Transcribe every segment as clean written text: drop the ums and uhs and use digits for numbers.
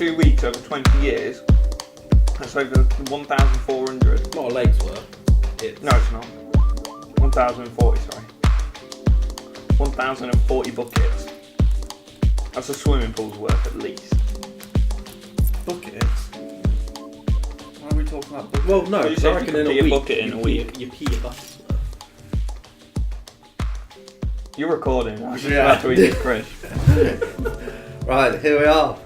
2 weeks over 20 years, that's over 1,400. Not a leg's worth. No, it's not. 1,040, sorry. 1,040 buckets. That's a swimming pool's worth at least. Buckets? Why are we talking about buckets? Well, no, You because said I you reckon could in pee a a week, bucket in a week. You pee a bucket's worth. You're recording. I was just Yeah. about to eat Chris. Right, here we are.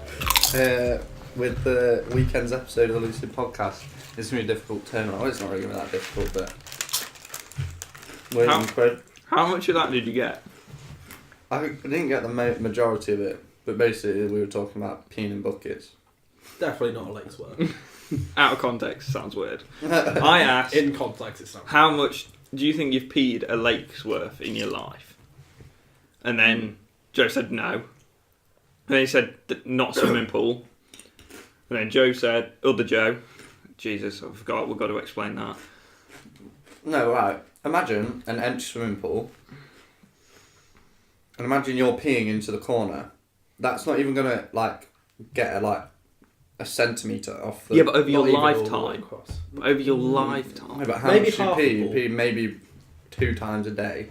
With the weekend's episode of the Lucid Podcast. It's going to be a difficult turnaround. Well, it's not really going to be that difficult, but... How much of that did you get? I didn't get the majority of it, but basically we were talking about peeing in buckets. Definitely not a leg's worth. Out of context, sounds weird. I asked, In context, it's not. how much do you think you've peed a lake's worth in your life? And then Joe said no. And then he said not swimming pool. And then Joe said, other Joe. Jesus, I forgot, we've got to explain that. No, right. Imagine an empty swimming pool. And imagine you're peeing into the corner. That's not even going to, get a centimetre off the... Yeah, but over your Not even all the way lifetime. across. Over your lifetime. No, but how Maybe much do you half pee? a You pool. pee maybe 2 times a day.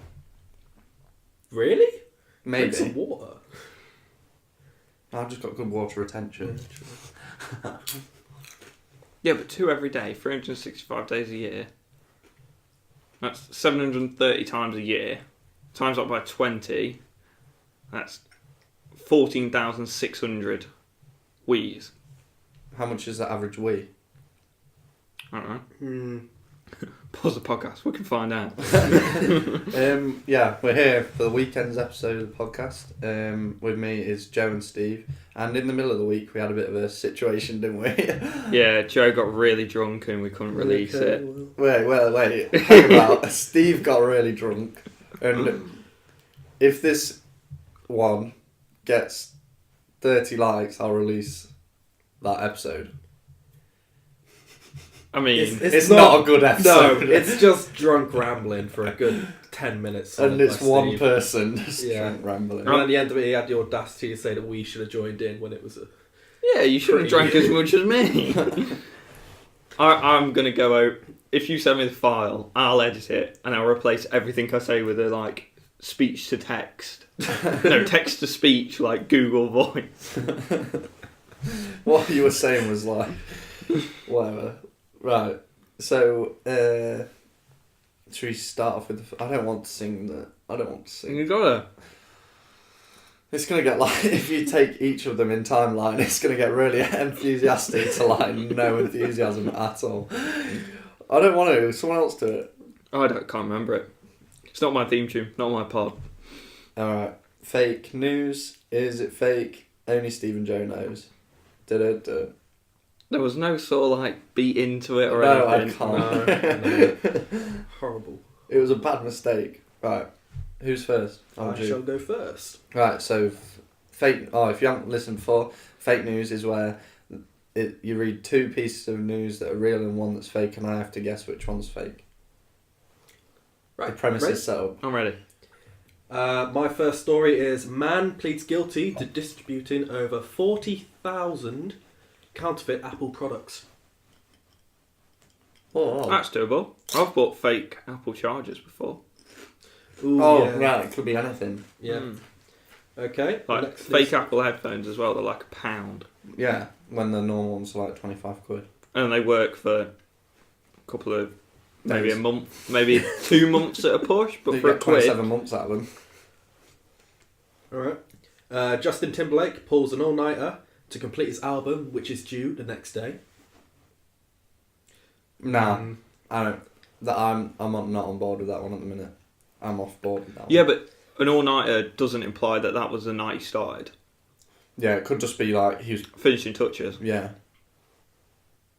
Really? Maybe. Drink some water. I've just got good water retention. Yeah, but 2 every day, 365 days a year. That's 730 times a year. Times that by 20. That's 14,600 wheeze. How much is the average wee? I don't know. Pause the podcast, we can find out. Yeah, we're here for the weekend's episode of the podcast. With me is Joe and Steve. And in the middle of the week, we had a bit of a situation, didn't we? Yeah, Joe got really drunk and we couldn't release it. Wait. Hang about. Steve got really drunk. And if this one gets 30 likes, I'll release that episode. I mean, It's not a good episode. No, it's just drunk rambling for a good 10 minutes. And it's by one Steve. person just Yeah. rambling. And at the end of it, he had the audacity to say that we should have joined in when it was a... yeah, you shouldn't have drank as much as me. I'm going to go out. If you send me the file, I'll edit it and I'll replace everything I say with a speech to text. No, text to speech, like Google Voice. What you were saying was whatever. Right, so, should we start off with I don't want to sing that. I don't want to sing. You gotta. It's going to get if you take each of them in timeline, it's going to get really enthusiastic to no enthusiasm at all. I don't want to, someone else do it. Can't remember it. It's not my theme tune, not my pod. Alright, fake news. Is it fake? Only Steve and Joe knows. Do. There was no sort of beat into it or No, anything. I can't. No. Horrible. It was a bad mistake. Right, who's first? I shall go first. Right, so fake. Oh, if you haven't listened before, fake news is where you read 2 pieces of news that are real and one that's fake, and I have to guess which one's fake. Right. The premise is set up. I'm ready. My first story is man pleads guilty to distributing over 40,000 counterfeit Apple products. Oh, That's doable. I've bought fake Apple chargers before. Ooh, yeah, it could be anything. Yeah. Mm. Okay. Like next fake is- Apple headphones as well, they're like £1. Yeah, when the normal ones are like 25 quid. And they work for a couple of, maybe Days. a month, maybe 2 months at a push, but You for a get quid. 27 months out of them. Alright. Justin Timberlake pulls an all-nighter to complete his album, which is due the next day. Nah, I don't. I'm not on board with that one at the minute. I'm off board with that one. Yeah, but an all-nighter doesn't imply that that was the night he started. Yeah, it could just be he was. Finishing touches. Yeah.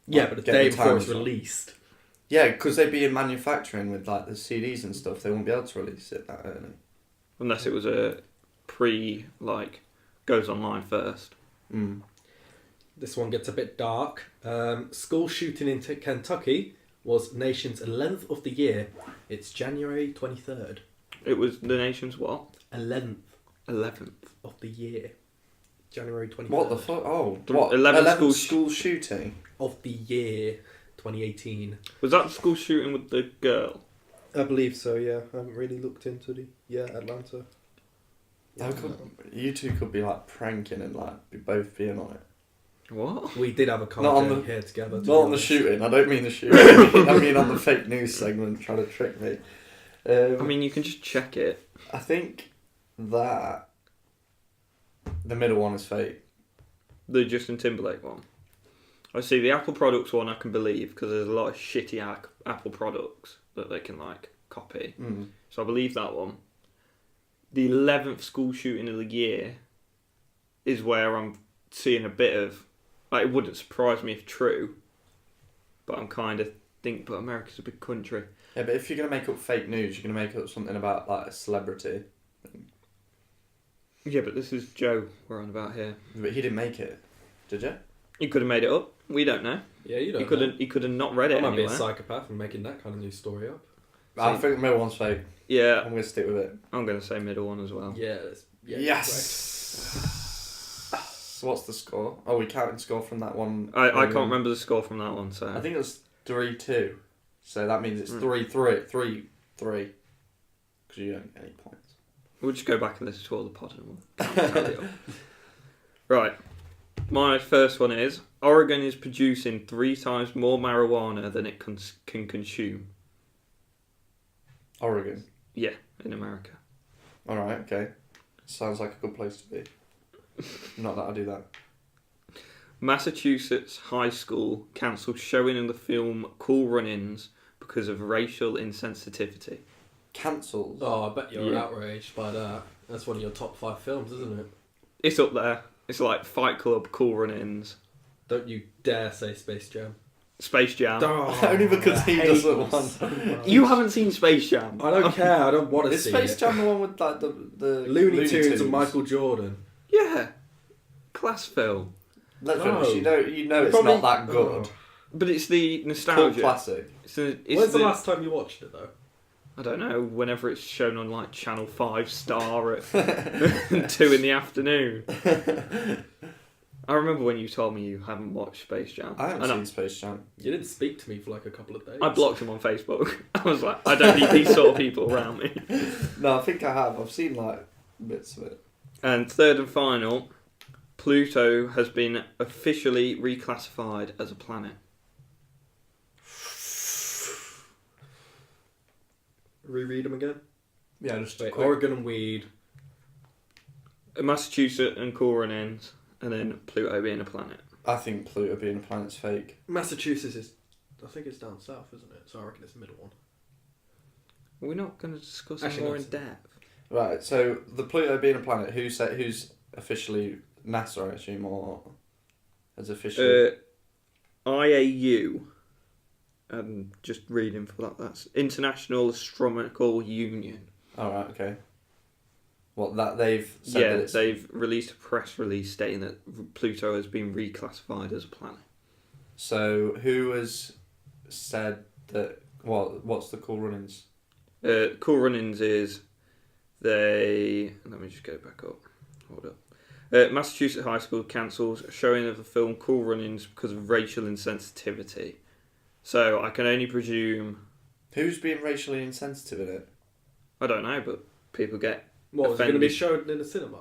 Yeah, but the Getting day before it's time. released. Yeah, because they'd be in manufacturing with the CDs and stuff. They wouldn't be able to release it that early. Unless it was a goes online first. Mm. This one gets a bit dark. School shooting in Kentucky was nation's 11th of the year. It's January 23rd. It was the nation's what? 11th 11th. of the year. January 23rd. What the fuck? Oh, The what? 11th school shooting? Of the year 2018. Was that the school shooting with the girl? I believe so, yeah. I haven't really looked into Atlanta. How could, you two could be like pranking and like be both being on it. What? We did have a car Not on journey the- here together. Not on the shooting. I don't mean the shooting. I mean on the fake news segment trying to trick me. I mean, you can just check it. I think that the middle one is fake. The Justin Timberlake one. I see the Apple products one I can believe because there's a lot of shitty Apple products that they can like copy. Mm. So I believe that one. The 11th school shooting of the year is where I'm seeing a bit of... Like, it wouldn't surprise me if true, but I'm kind of think, but America's a big country. Yeah, but if you're going to make up fake news, you're going to make up something about like a celebrity. Yeah, but this is Joe we're on about here. But he didn't make it, did you? He could have made it up. We don't know. Yeah, you don't He could have not read I it might be a anywhere. psychopath and making that kind of news story up. I think the middle one's fake. Yeah, I'm going to stick with it. I'm going to say middle one as well. Yeah, Yes! So what's the score? Oh, we counted score from that one. I can't remember the score from that one, so... I think it was 3-2. So that means it's 3-3. 3-3. Because you don't get any points. We'll just go back and listen to all the pod and we'll tally it up. Right. My first one is, Oregon is producing 3 times more marijuana than it can consume. Oregon. Yeah, in America. Alright, okay. Sounds like a good place to be. Not that I do that. Massachusetts high school cancelled showing of the film Cool Run-Ins because of racial insensitivity. Cancelled? Oh, I bet you're Yeah. outraged by that. That's one of your top 5 films, isn't it? It's up there. It's like Fight Club, Cool Run-Ins, Don't you dare say Space Jam. Space Jam. Only because he doesn't want... So much. You haven't seen Space Jam. I don't care. I don't want to Is see Space it. Jam the one with like the Looney Tunes and Michael Jordan. Yeah. Class film. Let's be No. honest, you know it's Probably- not that good. But it's the Cult nostalgia. classic. It's When's the the last time you watched it, though? I don't know, whenever it's shown on like Channel 5 Star at 2 in the afternoon. I remember when you told me you haven't watched Space Jam. I haven't And seen Space Jam. You didn't speak to me for like a couple of days. I blocked him on Facebook. I was like, I don't need these sort of people around me. No, I think I have. I've seen like bits of it. And third and final, Pluto has been officially reclassified as a planet. Reread them again. Yeah, just Wait, quick. Oregon and weed. Massachusetts and Cool Run-Ins, and then Pluto being a planet. I think Pluto being a planet's fake. Massachusetts is, I think it's down south, isn't it? So I reckon it's the middle one. We're not going to discuss it Actually, more no. in depth. Right, so the Pluto being a planet, who's officially NASA, I assume, or has officially... IAU. Just reading for that. That's International Astronomical Union. Alright, okay. What, that they've said that it's... they've released a press release stating that Pluto has been reclassified as a planet. So, who has said that... What's the Cool Run-Ins? Cool Run-Ins is they... Let me just go back up. Hold up. Massachusetts High School cancels a showing of the film Cool Run-Ins because of racial insensitivity. So I can only presume... Who's being racially insensitive in it? I don't know, but people get... What, was it going to be offended. shown in a cinema?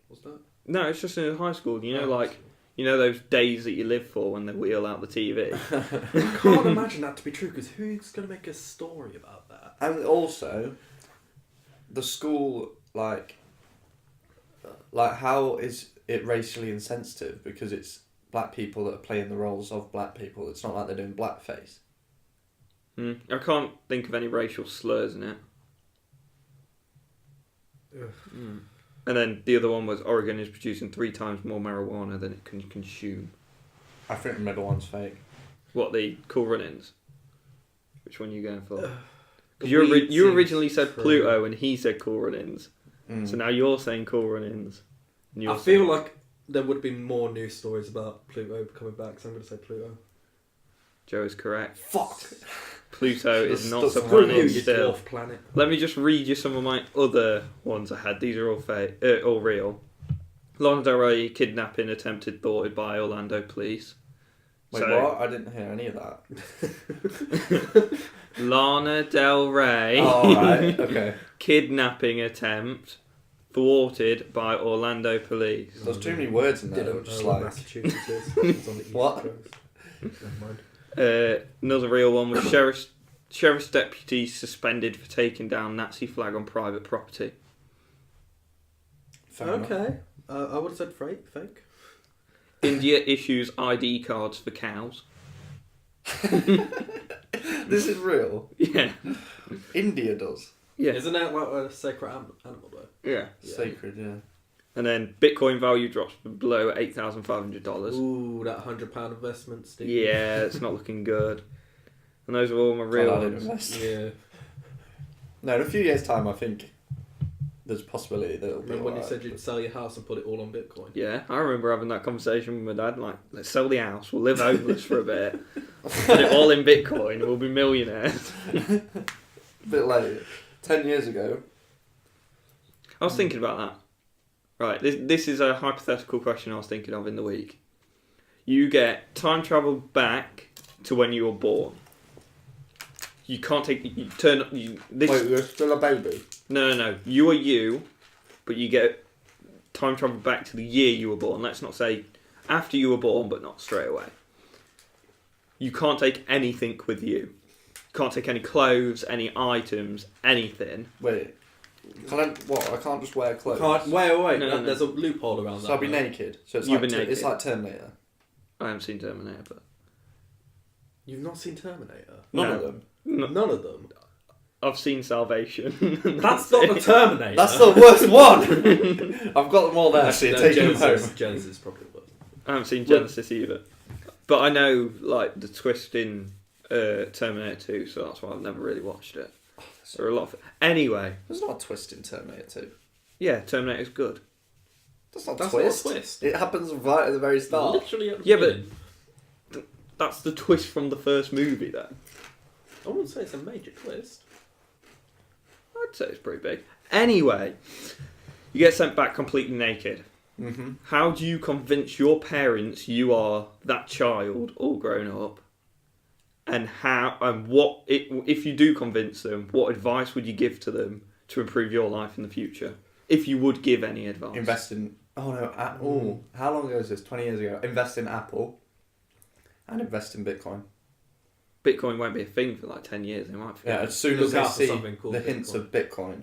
What's that? No, it's just in high school. You know, Oh, like... You know those days that you live for when they wheel out the TV? I can't imagine that to be true, because who's going to make a story about that? And also, the school, like how is it racially insensitive? Because it's black people that are playing the roles of black people. It's not like they're doing blackface. I can't think of any racial slurs in it. Ugh. And then the other one was Oregon is producing 3 times more marijuana than it can consume. I think the middle one's fake. What, the Cool Run-Ins? Which one are you going for? The Because you weed you seems originally said true. Pluto and he said Cool Run-Ins. Mm. So now you're saying Cool Run-Ins. And you're I feel saying- like there would have been more news stories about Pluto coming back, so I'm going to say Pluto. Joe is correct. Fuck! Pluto is not a Screw Screw you, planet you still. dwarf planet. Let me just read you some of my other ones I had. These are all fake, all real. Lana Del Rey kidnapping attempted thwarted by Orlando police. Wait, what? I didn't hear any of that. Lana Del Rey. Oh, right. Okay. Kidnapping attempt thwarted by Orlando police. There's too many words in there. Didn't Just know like Massachusetts is. It's on the East What? Coast. Never mind. Another real one was sheriff's deputy suspended for taking down Nazi flag on private property. fair enough. Okay. I would have said fake. India issues ID cards for cows. This is real. Yeah. India does. Yeah. Isn't that like a sacred animal though? Yeah. Sacred, yeah. And then Bitcoin value drops below $8,500. Ooh, that £100 investment, Steve. Yeah, it's not looking good. And those are all my real Glad I didn't ones. invest. Yeah. No, in a few years' time, I think there's a possibility that it'll be. Remember when you alright. said you'd sell your house and put it all on Bitcoin? Yeah, I remember having that conversation with my dad. Like, let's sell the house. We'll live homeless for a bit. Put it all in Bitcoin. We'll be millionaires. A bit late. 10 years ago. I was thinking about that. Right, this is a hypothetical question I was thinking of in the week. You get time travel back to when you were born. You can't take. You turn. This. Wait, you're still a baby? No. You are you, but you get time travel back to the year you were born. Let's not say after you were born, but not straight away. You can't take anything with you. You can't take any clothes, any items, anything. Wait. Can I, what? I can't just wear clothes? Wait. No. There's a loophole around that. So I'll be though. naked. So it's You'll like be naked. It's like Terminator. I haven't seen Terminator, but You've not seen Terminator? None No. of them. None of them? I've seen Salvation. That's not the Terminator. That's the worst one. I've got them all there. So you No, take them home. Genesis is probably worse. I haven't seen Genesis either, but I know like the twist in Terminator 2, so that's why I've never really watched it. There are a lot of anyway. There's not a twist in Terminator 2. Yeah, Terminator's good. That's not That's a twist. not a twist. It happens right at the very start. Literally at the Yeah, but beginning. That's the twist from the first movie. Then I wouldn't say it's a major twist. I'd say it's pretty big. Anyway, you get sent back completely naked. Mm-hmm. How do you convince your parents you are that child all grown up? And what if you do convince them? What advice would you give to them to improve your life in the future? If you would give any advice. Invest in... Oh, no. How long ago is this? 20 years ago. Invest in Apple. And invest in Bitcoin. Bitcoin won't be a thing for like 10 years. They might Yeah, forget. as soon Look as they out for see something called the hints Bitcoin. of Bitcoin,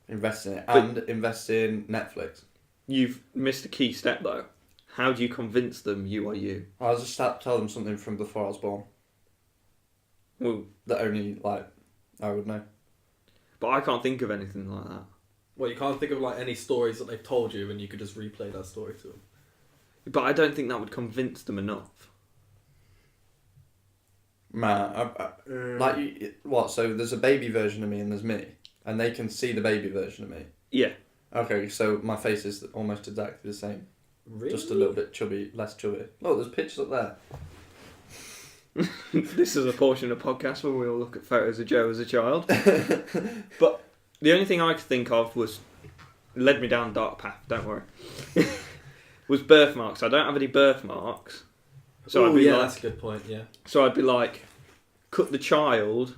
invest in it. But- And invest in Netflix. You've missed a key step though. How do you convince them you are you? I'll just tell them something from before I was born. Well, That only, I would know. but I can't think of anything like that. Well, you can't think of like any stories that they've told you, and you could just replay that story to them. But I don't think that would convince them enough. Man, what? So there's a baby version of me and there's me, and they can see the baby version of me. Yeah. Okay, so my face is almost exactly the same, Really? just a little bit chubby, less chubby. Look, there's pictures up there. This is a portion of the podcast where we'll look at photos of Joe as a child. But the only thing I could think of led me down a dark path, don't worry. Was birthmarks. I don't have any birthmarks. So I'd be like, that's a good point, yeah. So I'd be like, cut the child,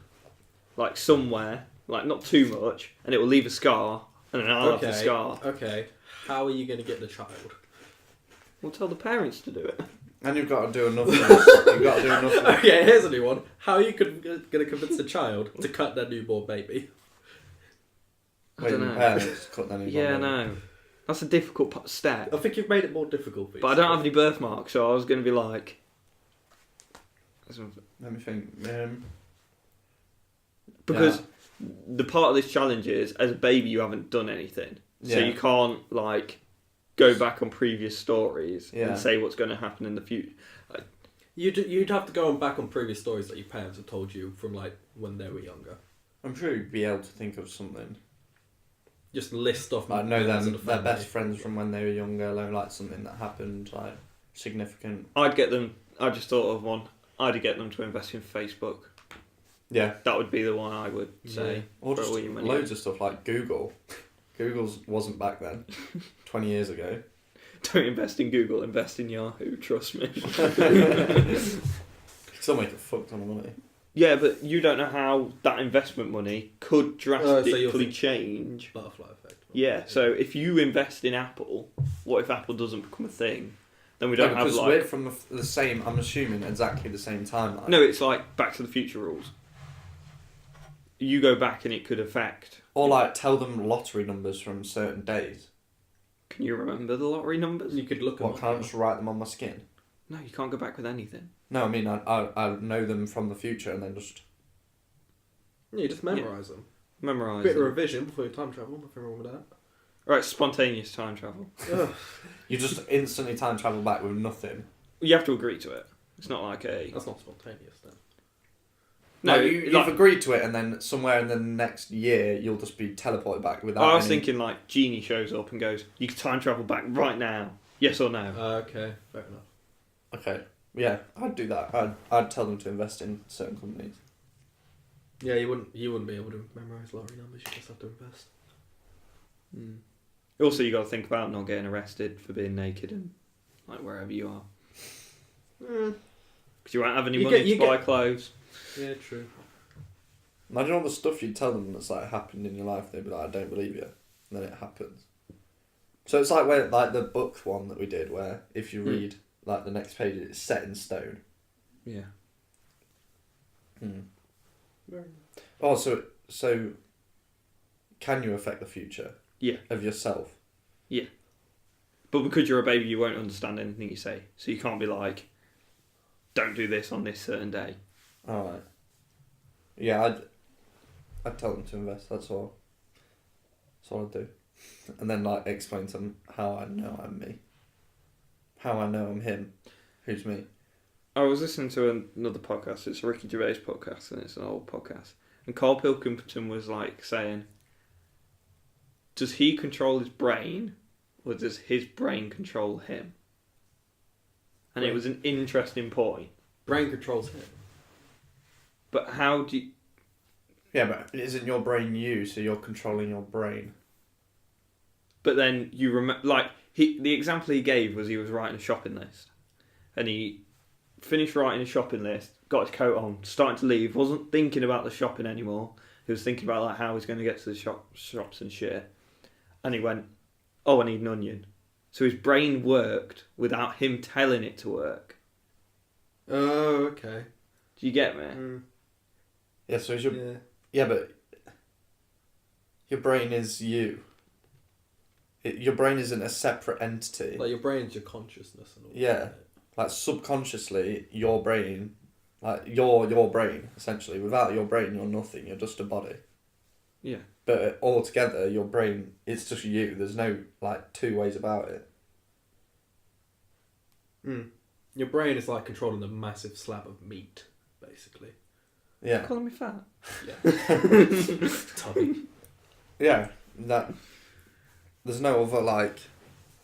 like somewhere, like not too much, and it will leave a scar, and then I'll have the scar. Okay, how are you going to get the child? We'll tell the parents to do it. And you've got to do enough. You've got to do enough. Okay, here's a new one. How are you going to convince the child to cut their newborn baby? I don't know. Parents cut their newborn Yeah, baby. no. That's a difficult step. I think you've made it more difficult for But I don't have any birthmarks, so I was going to be like... Let me think. Because the part of this challenge is, as a baby, you haven't done anything. So Yeah. you can't, like, go back on previous stories Yeah. and say what's going to happen in the future. You'd have to go back on previous stories that your parents have told you from like when they were younger. I'm sure you'd be able to think of something. Just list off. I know members them, of the their family. best friends from when they were younger, like something that happened, like significant. I just thought of one. I'd get them to invest in Facebook. Yeah. That would be the one I would say. Or Throw just all your money loads of stuff like Google. Google's wasn't back then, 20 years ago. Don't invest in Google, invest in Yahoo, trust me. Still make a fuck ton of money. Yeah, but you don't know how that investment money could drastically change. Butterfly effect. Yeah, so if you invest in Apple, what if Apple doesn't become a thing? Then we don't have because we're from the same, I'm assuming, exactly the same timeline. No, it's like Back to the Future rules. You go back and it could affect... Or like tell them lottery numbers from certain days. Can you remember the lottery numbers? You could look at What, can't I just write them on my skin? No, you can't go back with anything. No, I mean, I know them from the future and then just... Yeah, you just memorise them. Memorise Bit of them. revision before you time travel, nothing wrong with that. Right, spontaneous time travel. You just instantly time travel back with nothing. You have to agree to it. It's not like a... That's not spontaneous then. No, like you've agreed to it and then somewhere in the next year you'll just be teleported back without I was thinking like Genie shows up and goes, you can time travel back right now. Yes or no? Okay, fair enough. Okay, yeah, I'd do that. I'd tell them to invest in certain companies. Yeah, you wouldn't be able to memorise lottery numbers, you just have to invest. Mm. Also, you got to think about not getting arrested for being naked and like wherever you are. Because you won't have any money to buy clothes. Yeah, true. Imagine all the stuff you tell them that's like happened in your life. They'd be like, "I don't believe you," and then it happens. So it's like where like the book one that we did, where if you read like the next page, it's set in stone. Yeah. Oh, so can you affect the future? Yeah. Of yourself. Yeah. But because you're a baby, you won't understand anything you say, so you can't be like, "Don't do this on this certain day." All right. Yeah, I'd tell them to invest. That's all. That's all I'd do, and then like explain to them how I know I'm me. How I know I'm him. Who's me? I was listening to another podcast. It's a Ricky Gervais podcast, and it's an old podcast. And Carl Pilkington was like saying, "Does he control his brain, or does his brain control him?" And it was an interesting point. Brain controls him. But how do you... Yeah, but isn't your brain you, so you're controlling your brain? But then you remember... Like, the example he gave was he was writing a shopping list. And he finished writing a shopping list, got his coat on, starting to leave, wasn't thinking about the shopping anymore. He was thinking about like how he's going to get to the shops and shit. And he went, "Oh, I need an onion." So his brain worked without him telling it to work. Oh, okay. Do you get me? Yeah, so is your... Yeah, but your brain is you. Your brain isn't a separate entity. Like your brain's your consciousness and all. Yeah. Like subconsciously, your brain... Like, you're your brain, essentially. Without your brain, you're nothing. You're just a body. Yeah. But altogether, your brain, it's just you. There's no, like, two ways about it. Your brain is like controlling a massive slab of meat, basically. Yeah. Calling me fat? Yeah. Tubby. Yeah. There's no other, like...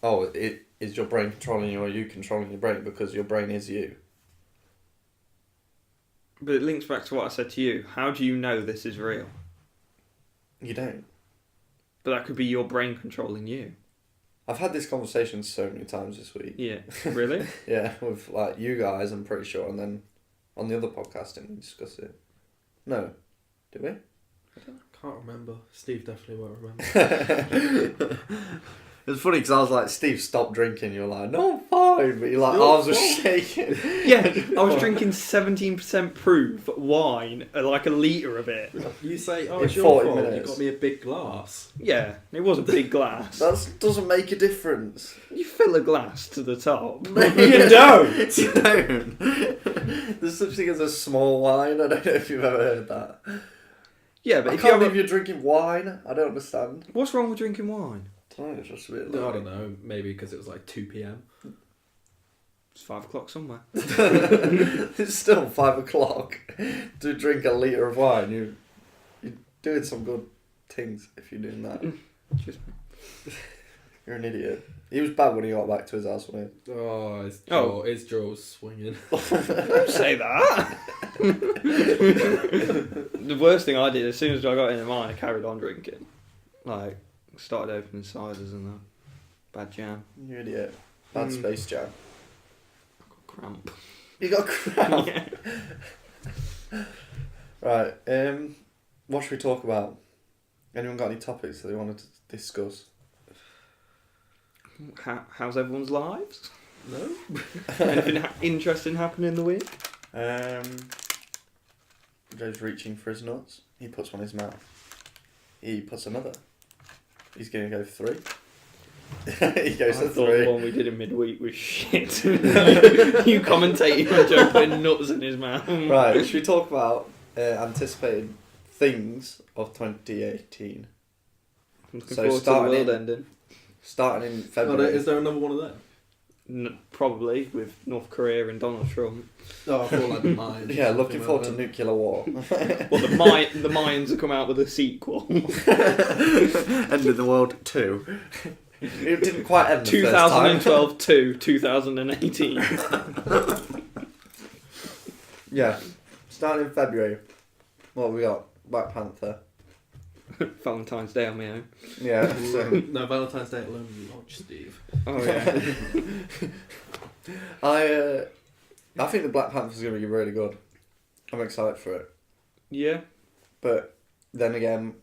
Oh, is your brain controlling you or you controlling your brain? Because your brain is you. But it links back to what I said to you. How do you know this is real? You don't. But that could be your brain controlling you. I've had this conversation so many times this week. Yeah. Really? Yeah, with like you guys, I'm pretty sure, and then on the other podcast, didn't we discuss it? No, did we? Can't remember. Steve definitely won't remember. It was funny because I was like, "Steve, stop drinking." You're like, "No, I'm fine," but your arms were shaking. Yeah, I was drinking 17% proof wine, like a litre of it. You say, "Oh, In it's your 40 fault. minutes. You got me a big glass." Yeah, it was a big glass. That doesn't make a difference. You fill a glass to the top. You don't. You don't. There's such thing as a small wine. I don't know if you've ever heard that. Yeah, but I if can't you believe you're drinking wine. I don't understand. What's wrong with drinking wine? It's just a bit No, I don't know. Maybe because it was like 2 p.m. It's 5 o'clock somewhere. It's still 5 o'clock to drink a litre of wine. You're doing some good things if you're doing that. Just... You're an idiot. He was bad when he got back to his house, wasn't he? Oh, his jaw was swinging. Don't say that. The worst thing I did, as soon as I got into mine, I carried on drinking. Like, started opening ciders and that. Bad jam. You idiot. Bad Space Jam. Cramp. You got a cramp? Yeah. Right, what should we talk about? Anyone got any topics that they wanted to discuss? How's everyone's lives? No? Anything interesting happening in the week? Joe's reaching for his nuts. He puts one in his mouth. He puts another. He's going to go 3. He goes I to thought 3. the one we did in midweek was shit. You commentating on Joe putting nuts in his mouth. Right, should we talk about anticipated things of 2018? Looking So forward to the starting world in- ending. Starting in Oh, February. is there another one of them? Probably with North Korea and Donald Trump. Oh, I thought like mine. Yeah, looking forward to nuclear war. Well, the Mayans have come out with a sequel. End of the World 2. It didn't quite end the first time. 2012 to 2018. Yeah, starting in February. What have we got? Black Panther. Valentine's Day on my own. Yeah, so No, Valentine's Day at Lonely Lodge, Steve. Oh yeah. I think the Black Panther's going to be really good. I'm excited for it. Yeah. But then again,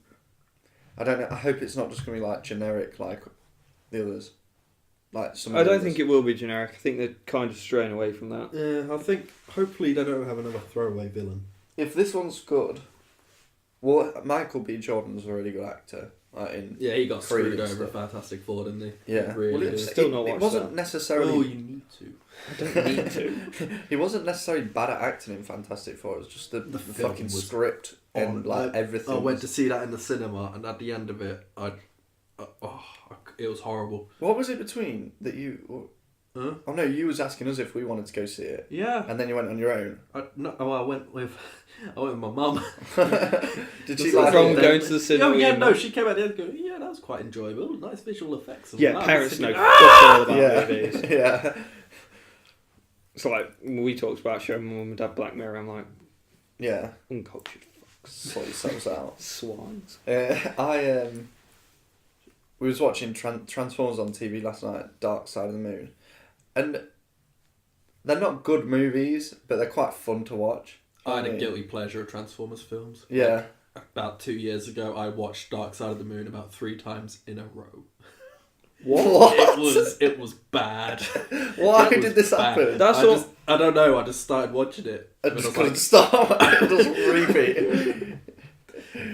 I don't know. I hope it's not just going to be like generic like the others. Like some. I don't think it will be generic. I think they're kind of straying away from that. Yeah, I think hopefully they don't have another throwaway villain. If this one's good, well, Michael B. Jordan's a really good actor. Like in Yeah, he got Creed screwed and over at stuff. Fantastic Four, didn't he? Yeah, Really well, did. Still not it watched wasn't that. necessarily. Oh, you need to. I don't need to. He wasn't necessarily bad at acting in Fantastic Four. It was just the film fucking was script and like everything. I went was- to see that in the cinema, and at the end of it, it was horrible. What was it between that you? Huh? Oh no, you was asking us if we wanted to go see it, Yeah. and then you went on your own. I went with my mum. Did she From like From it? going to the cinema. Yeah, with no, your she came out the end going, yeah, that was quite enjoyable. Nice visual effects. And Yeah, that. parents I know was fuck all about Yeah, movies. yeah. So like when we talked about showing my mum and dad Black Mirror, I'm like, Yeah, uncultured fucks, sort yourselves out. swans. We was watching Transformers on TV last night, Dark Side of the Moon, and they're not good movies, but they're quite fun to watch. I had I a mean, guilty pleasure of Transformers films. Yeah. About 2 years ago, I watched Dark Side of the Moon about 3 times in a row. What? It was bad. Why It was did this bad. happen? That's all. I don't know. I just started watching it. I and just was couldn't like, stop. It doesn't repeat.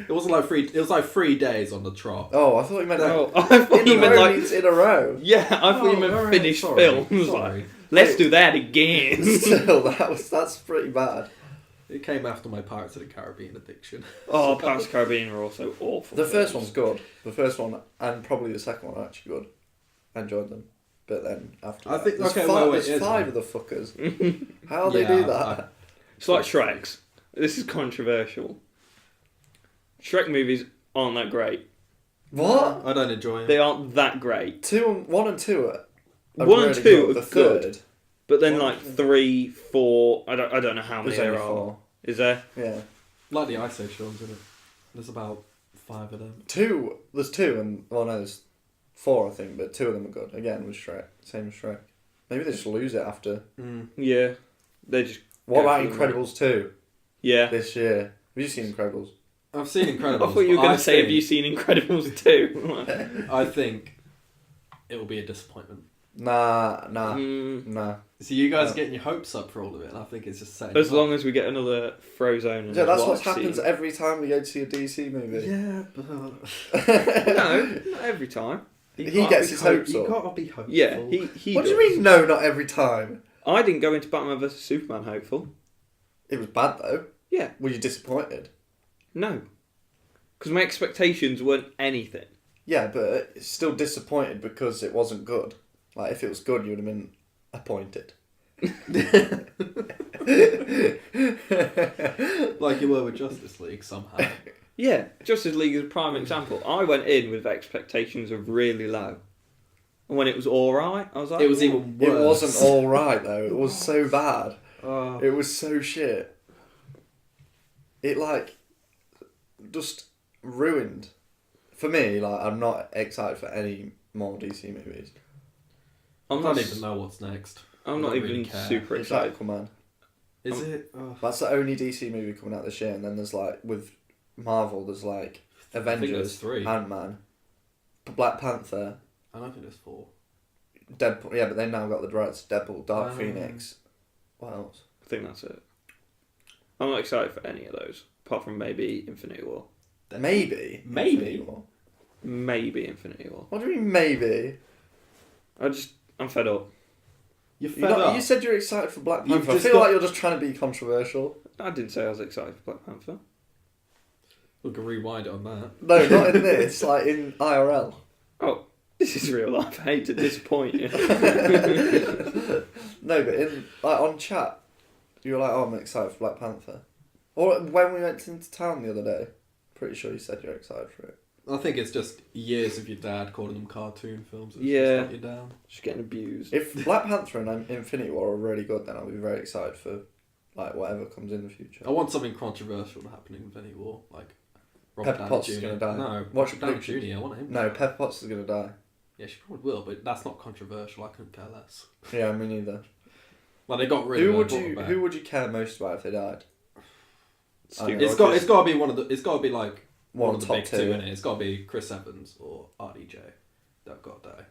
it wasn't like 3. It was like 3 days on the trot. Oh, I thought you meant like Oh, I thought in you a meant row like. means in a row. Yeah, I thought you meant alright, finished sorry, films. sorry. Like, let's do that again. Still, that's pretty bad. It came after my Pirates of the Caribbean addiction. Oh, Pirates of the Caribbean are also awful. The first films. one's good. The first one and probably the second one are actually good. I enjoyed them. But then after I that, think- there's okay, five, wait, there's is 5 there? of the fuckers. How they Yeah, do that? It's like Shrek's. This is controversial. Shrek movies aren't that great. What? I don't enjoy it. They aren't that great. 1 and 2 are 1 and 2 The are good. third. But then 1 like and 2. 3, 4, I don't know how many There's there only are. 4. Is there? Yeah. Like the Ice Age films, isn't it? There's about 5 of them. 2. There's 2 and no, there's 4 I think, but 2 of them are good. Again with Shrek. Same as Shrek. Maybe they just lose it after. Yeah. They just. What go about through Incredibles 2 Yeah. this year? Have you seen Incredibles? I've seen I Incredibles. thought you were but going I to say, have think- you seen Incredibles 2? I think it will be a disappointment. Nah. Mm, So you guys No. are getting your hopes up for all of it, and I think it's just setting as you up. long as we get another Frozone. Yeah, that's what happens every time we go to see a DC movie. Yeah, but No, not every time. He gets his hopes You up. gotta be hopeful. Yeah, he What do you does. mean, no, not every time? I didn't go into Batman vs Superman hopeful. It was bad, though. Yeah, Were you disappointed? no. Because my expectations weren't anything. Yeah, but it's still disappointed because it wasn't good. Like, if it was good, you would have been appointed. Like you were with Justice League somehow. Yeah, Justice League is a prime example. I went in with expectations of really low. And when it was alright, I was like... It was "Oh." even It worse. wasn't all right, though. It was so bad. Oh. It was so shit. It, like, just ruined. For me, like, I'm not excited for any more DC movies. I don't even know what's next. I'm not don't even really care. super It's excited. Aquaman. Is it? Oh. That's the only DC movie coming out this year, and then there's like with Marvel, there's like I think Avengers, there's 3. Ant-Man, Black Panther, I don't think there's 4. Deadpool. Yeah, but they now got the rights. Deadpool, Dark Phoenix. What else? I think that's it. I'm not excited for any of those, apart from maybe Infinity War. Maybe. Maybe? Infinity War. Maybe Infinity War. What do you mean maybe? I'm fed up. You're fed up. You said you're excited for Black You've Panther. I just feel got- like you're just trying to be controversial. I didn't say I was excited for Black Panther. We can rewind it on that. No, not in this. Like in IRL. Oh, this is real life. I hate to disappoint you. No, but in like on chat, you were like, "Oh, I'm excited for Black Panther." Or when we went into town the other day, pretty sure you said you're excited for it. I think it's just years of your dad calling them cartoon films. That's Yeah. just let you down. Just getting abused. If Black Panther and Infinity War are really good, then I'll be very excited for like whatever comes in the future. I want something controversial to happen in Infinity War, like Robert Pepper Downey Potts Jr. is gonna die. No, What's Robert Downey your Jr. I want him. No, Pepper Potts is gonna die. Yeah, she probably will, but that's not controversial. I couldn't care less. Yeah, me neither. Like they got rid Who of her, would brought you her back. Who would you care most about if they died? Stupid. It's got to be one of the. It's got to be like one of the top big two. 2 in it. It's got to be Chris Evans or RDJ. They've got to die.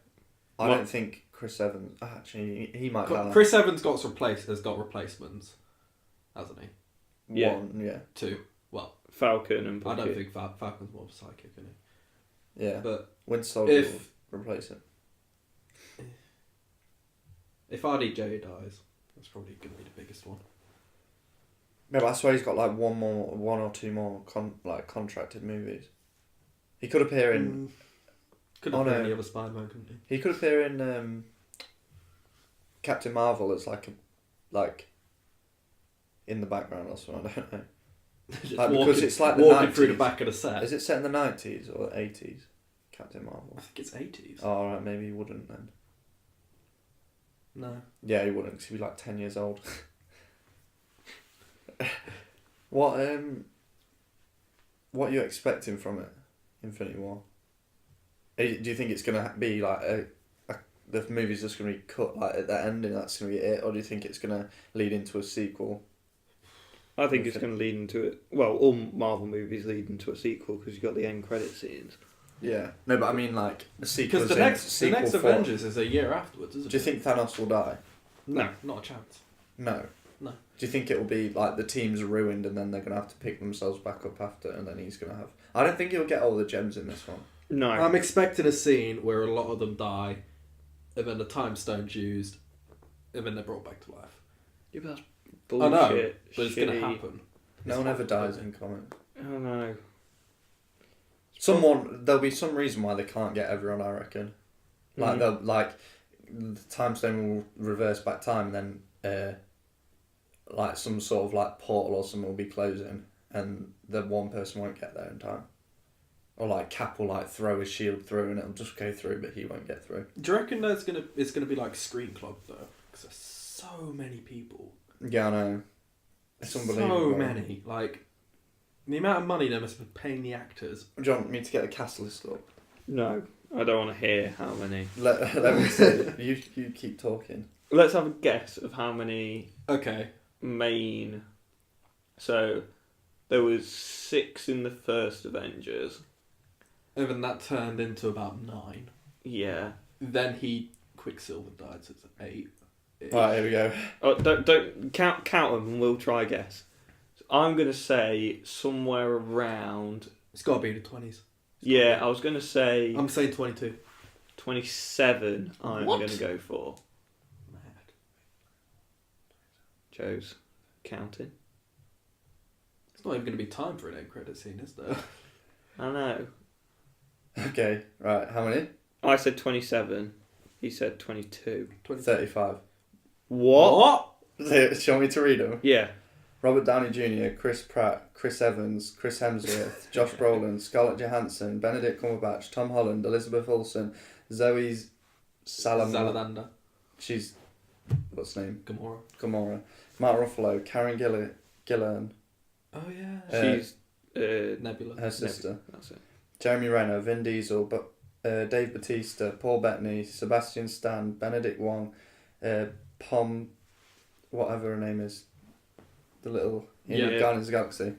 I What? don't think Chris Evans. Actually, he might die. Chris Evans has got replacements, hasn't he? Yeah. One, yeah, 2. Well, Falcon and I Bucky. don't think Falcon's more of a psychic, isn't he? yeah. But Winter Soldier if- will replace him. if RDJ dies, that's probably going to be the biggest one. No, but I swear he's got like one or two more contracted movies. He could appear in. Could Oh, have been no. any other Spider-Man, couldn't he? He could appear in Captain Marvel as like in the background or something. I don't know. Just Like, because it's like the walking through the 90s. back of the set. Is it set in the 90s or 80s? Captain Marvel. I think it's 80s. Oh, alright, maybe he wouldn't then. No. Yeah, he wouldn't because he'd be like 10 years old. What are you expecting from it, Infinity War? Do you think it's gonna be like the movie's just gonna be cut like at the end and that's gonna be it, or do you think it's gonna lead into a sequel? I think it's going to lead into it. Well, all Marvel movies lead into a sequel because you've got the end credit scenes. Yeah. No, but I mean like a sequel. Because the next Avengers is a year afterwards, isn't it? Do you think Thanos will die? No, not a chance. No. No. Do you think it will be like the team's ruined and then they're gonna have to pick themselves back up after, and then he's gonna have? I don't think he'll get all the gems in this one. No. I'm expecting a scene where a lot of them die, and then the time stone's used, and then they're brought back to life. Yeah, but that's I know, bullshit. but it's going to shitty- happen. No one ever dies in comics. Oh no. There'll be some reason why they can't get everyone, I reckon. Like they'll the time stone will reverse back time, and then like some sort of like portal or something will be closing, and the one person won't get there in time. Or like Cap will like throw his shield through and it'll just go through, but he won't get through. Do you reckon it's gonna be like Screen Club though? Because there's so many people. Yeah, I know. It's unbelievable. So many. Like the amount of money they must be paying the actors. Do you want me to get the cast list up? No, I don't want to hear how many. Let me see. You keep talking. Let's have a guess of how many Okay. main. So there was 6 in the first Avengers. And then that turned into about 9. Yeah. Then Quicksilver died, so it's 8. Right, here we go. Oh, don't count them, and we'll try guess. So I'm gonna say somewhere around. It's got to be in the 20s. Yeah, I was gonna say I'm saying 22. 27. I'm What? gonna go for. Mad. Joe's counting. It's not even going to be time for an end credit scene, is there? I know. Okay, right. How many? I said 27. He said 22. 35. What? Do you want me to read them? Yeah. Robert Downey Jr., Chris Pratt, Chris Evans, Chris Hemsworth, Josh Brolin, Scarlett Johansson, Benedict Cumberbatch, Tom Holland, Elizabeth Olsen, Zoe Salamander. She's... what's her name? Gamora. Mark Ruffalo, Karen Gillan, Oh, yeah. She's Nebula. her sister, That's it. Jeremy Renner, Vin Diesel, Dave Bautista, Paul Bettany, Sebastian Stan, Benedict Wong, Pom, whatever her name is, the little Guardians of the Galaxy,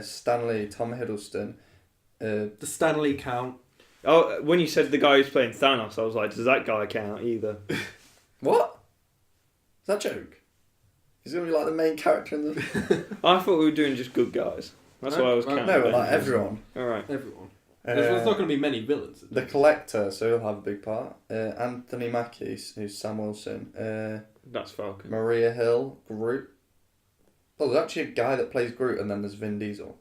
Stanley, Tom Hiddleston. The Stanley count. Oh, when you said the guy who's playing Thanos, I was like, does that guy count either? What? Is that a joke? He's going to be like the main character in the... I thought we were doing just good guys. That's why I was counting. No, like everyone. Alright. Everyone. There's not going to be many villains. The Collector, so he'll have a big part. Anthony Mackie, who's Sam Wilson. That's Falcon. Maria Hill, Groot. Oh, there's actually a guy that plays Groot, and then there's Vin Diesel.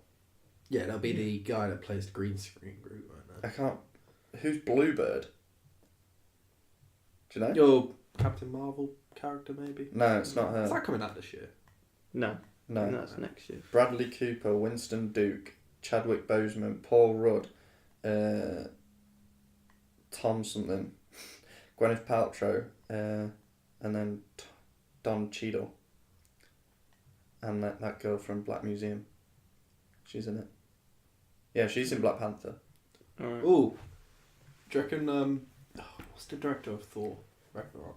Yeah, that'll be the guy that plays the green screen Groot right now. I can't... Who's Bluebird? Do you know? Your Captain Marvel character, maybe? No, it's not her. Is that coming out this year? No. No. That's next year. Bradley Cooper, Winston Duke, Chadwick Boseman, Paul Rudd, Tom something, Gwyneth Paltrow, and then Don Cheadle. And that girl from Black Museum. She's in it. Yeah, she's in Black Panther. Alright. Ooh. Do you reckon, what's the director of Thor? Ragnarok?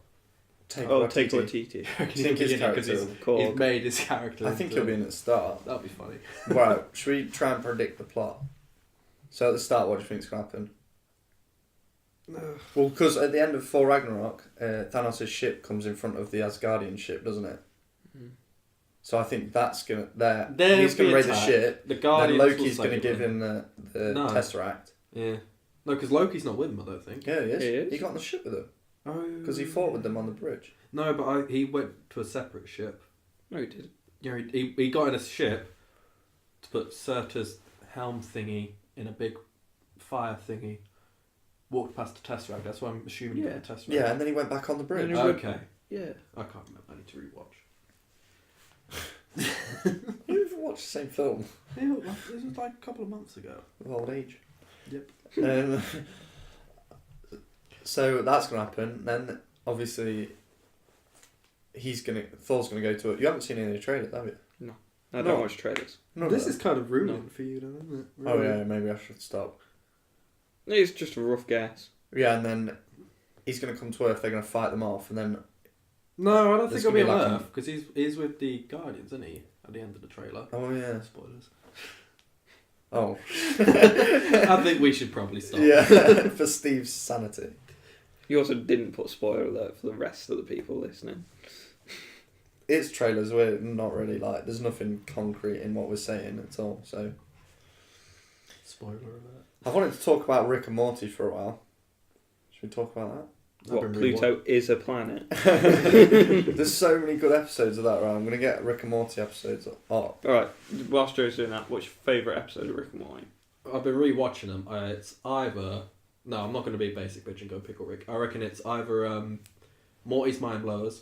Taika Waititi. Do you think his character He's made his character. I think he'll be in at the start. That'll be funny. Right, should we try and predict the plot? So at the start, what do you think's going to happen? Well, because at the end of Thor Ragnarok, Thanos' ship comes in front of the Asgardian ship, doesn't it? Mm. So I think that's going to... He's going to raid the ship, the then Guardians Loki's will going to save give him the No. Tesseract. Yeah. No, because Loki's not with him, I don't think. Yeah, he is. He is? He got on the ship with them. Oh. Because he fought with them on the bridge. No, but he went to a separate ship. No, he didn't. Yeah, he got in a ship to put Surtur's helm thingy in a big fire thingy. Walked past the Tesseract. That's why I'm assuming he got the Tesseract. Yeah, and then he went back on the bridge. Okay. Yeah. I can't remember. I need to rewatch. You even watched the same film? Yeah, this was like a couple of months ago. With old age. Yep. So that's going to happen. Then, obviously, Thor's going to go to it. You haven't seen any of the trailers, have you? No. I don't watch trailers. This is kind of ruining for you, then, isn't it? Oh, yeah, maybe I should stop. It's just a rough guess. Yeah, and then he's going to come to Earth, they're going to fight them off, and then... No, I don't think There's he'll be on gonna be Earth, because he's with the Guardians, isn't he? At the end of the trailer. Oh, yeah. Spoilers. Oh. I think we should probably stop. Yeah, for Steve's sanity. You also didn't put spoiler alert for the rest of the people listening. It's trailers, we're not really like... There's nothing concrete in what we're saying at all, so... Spoiler alert. I've wanted to talk about Rick and Morty for a while. Should we talk about that? What, Pluto is a planet? There's so many good episodes of that, right? I'm going to get Rick and Morty episodes up. Alright, whilst Joe's doing that, what's your favourite episode of Rick and Morty? I've been rewatching them. It's either... No, I'm not going to be a basic bitch and go pickle Rick. I reckon it's either Morty's Mind Blowers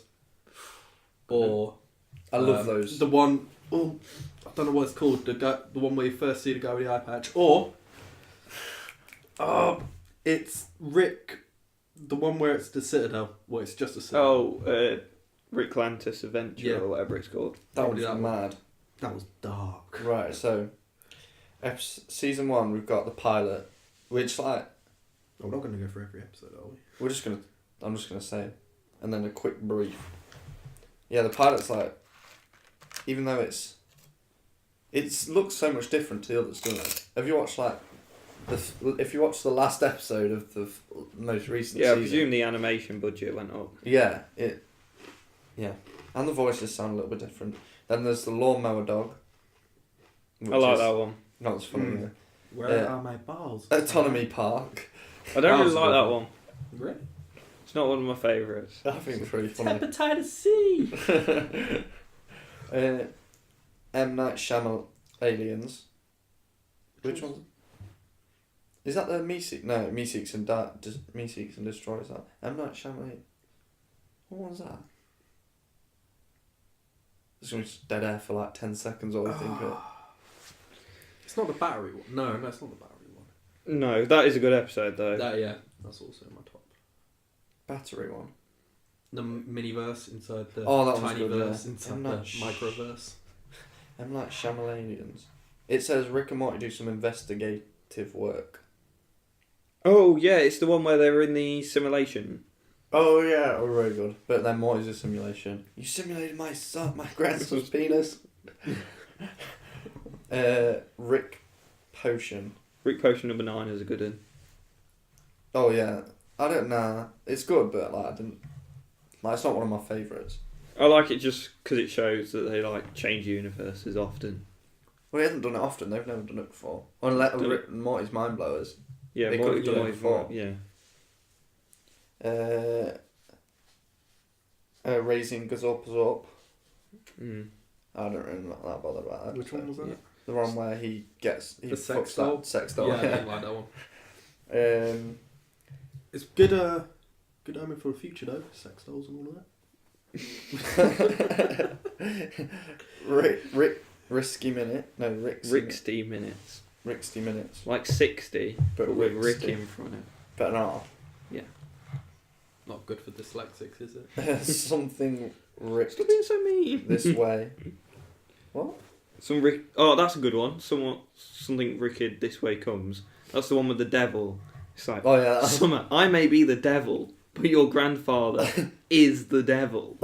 or... I love those. The one... Oh, I don't know what it's called. The one where you first see the guy with the eye patch. Or... it's Rick... The one where it's the Citadel, where it's just a Citadel. Oh, Rick Lantis Adventure, Yeah. or whatever it's called. That was that one. mad. That was dark. Right, so... Season 1, we've got the pilot, which, like... We're not going to go for every episode, are we? I'm just going to say, and then a quick brief. Yeah, the pilot's like... Even though it looks so much different to the others, doesn't it? Have you watched, like... If you watch the last episode of the most recent season... I presume the animation budget went up. Yeah, and the voices sound a little bit different. Then there's the lawnmower dog. I like that one. Not as funny. Yeah. Where are my balls? Autonomy Park. I don't really like that one. Really? It's not one of my favourites. I think it's really funny. Hepatitis C! M. Night Shyamalan Aliens. Which one? Is that the Me-Seek? No, Me-Seeks and Destroys that. M. Night Shyamalan. What was that? It's going to be dead air for like 10 seconds or I think it. It's not the battery one. No, it's not the battery one. No, that is a good episode though. That's also in my top. Battery one. The miniverse inside the that was tiny good, verse inside the microverse. M. Night Shyamalan Aliens. It says Rick and Morty do some investigative work. Oh yeah, it's the one where they're in the simulation. Oh yeah, oh, very good. But then what is a simulation? You simulated my grandson's penis. Rick Potion. Rick Potion number 9 is a good one. Oh yeah, I don't know. It's good, but like I didn't. Like it's not one of my favourites. I like it just because it shows that they like change universes often. Well, he hasn't done it often. They've never done it before. Unless Done Rick and Morty's Mind Blowers. Yeah, They more, could've done it before. yeah. Raising Goes Up. Mm. I don't really not that bothered about that. Which one was that? Yeah. The one where he The sex fucks doll? that sex doll. Yeah, I didn't like that one. It's good omen for the future though. Sex dolls and all of Rick Risky Minute. No, Rixty minutes. Rixty Minutes. Like 60, but with Rick Rixty. in front of it. But no. Not good for dyslexics, is it? Something Rick Stop being so mean. this way. What? Some Rick. Oh, that's a good one. Something Ricked this way comes. That's the one with the devil. It's like, Oh yeah. Summer, I may be the devil, but your grandfather is the devil.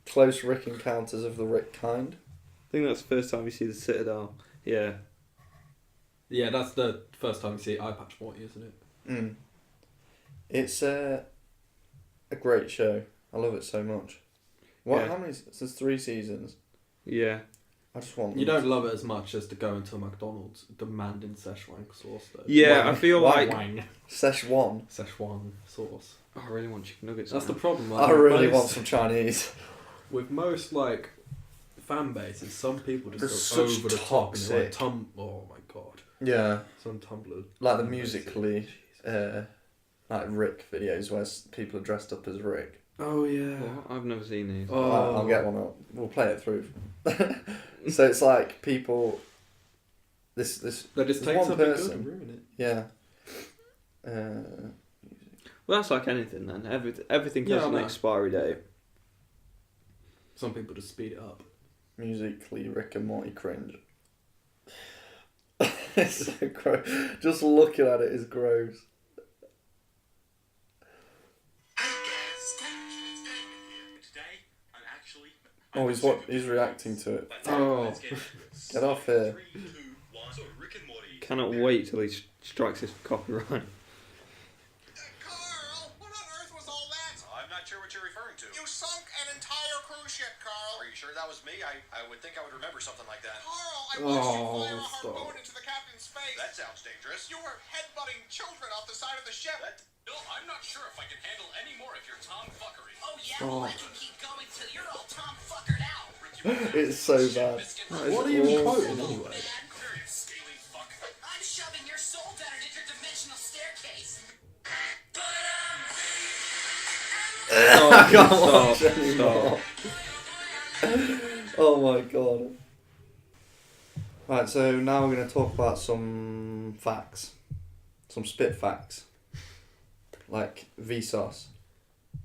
Close Rick Encounters of the Rick Kind. I think that's the first time you see the Citadel. Yeah. Yeah, that's the first time you see Eye Patch Morty, isn't it? Mm. It's a great show. I love it so much. What? Yeah. How many? There's 3 seasons. Yeah. I just want. You don't love it as much as to go into a McDonald's demanding Szechuan sauce though. Yeah, Wang. I feel like... Wang. Szechuan. Szechuan sauce. Oh, I really want chicken nuggets. That's the now. problem. I really want some Chinese. With most like fan bases, some people just They're go such over the top and they're like toxic. oh my god, Yeah, some Tumblr. like the Musically, like Rick videos where people are dressed up as Rick. Oh yeah. What? I've never seen these. Oh. I'll get one up. We'll play it through. So it's like people. They just There's take one something person. good and ruin it. Yeah. Well, that's like anything then. Everything Yeah, has I an know. expiry date. Some people just speed it up. Musically Rick and Morty cringe. It's so gross. Just looking at it is gross. Oh, he's reacting to it. Oh. Get off here. Cannot wait till he strikes his copyright. Carl, what on earth was all that? I'm not sure what you're referring to. You sunk an entire cruise ship, Carl. Are you sure that was me? I would think I would remember something like that. Carl, I watched you Oh, fire a stop. harpoon into the captain's face. That sounds dangerous. You were headbutting children off the side of the ship. No, I'm not sure if I can handle any more of your tomfuckery. Oh, yeah? Oh. Well, I can keep going till you're all tomfuckered out. It's so bad. What are you even quoting anyway? Scaly fuck. I'm shoving your soul down an interdimensional staircase. I can't watch Stop. anymore. Oh my god. Right, so now we're going to talk about some facts. Some spit facts. Like Vsauce.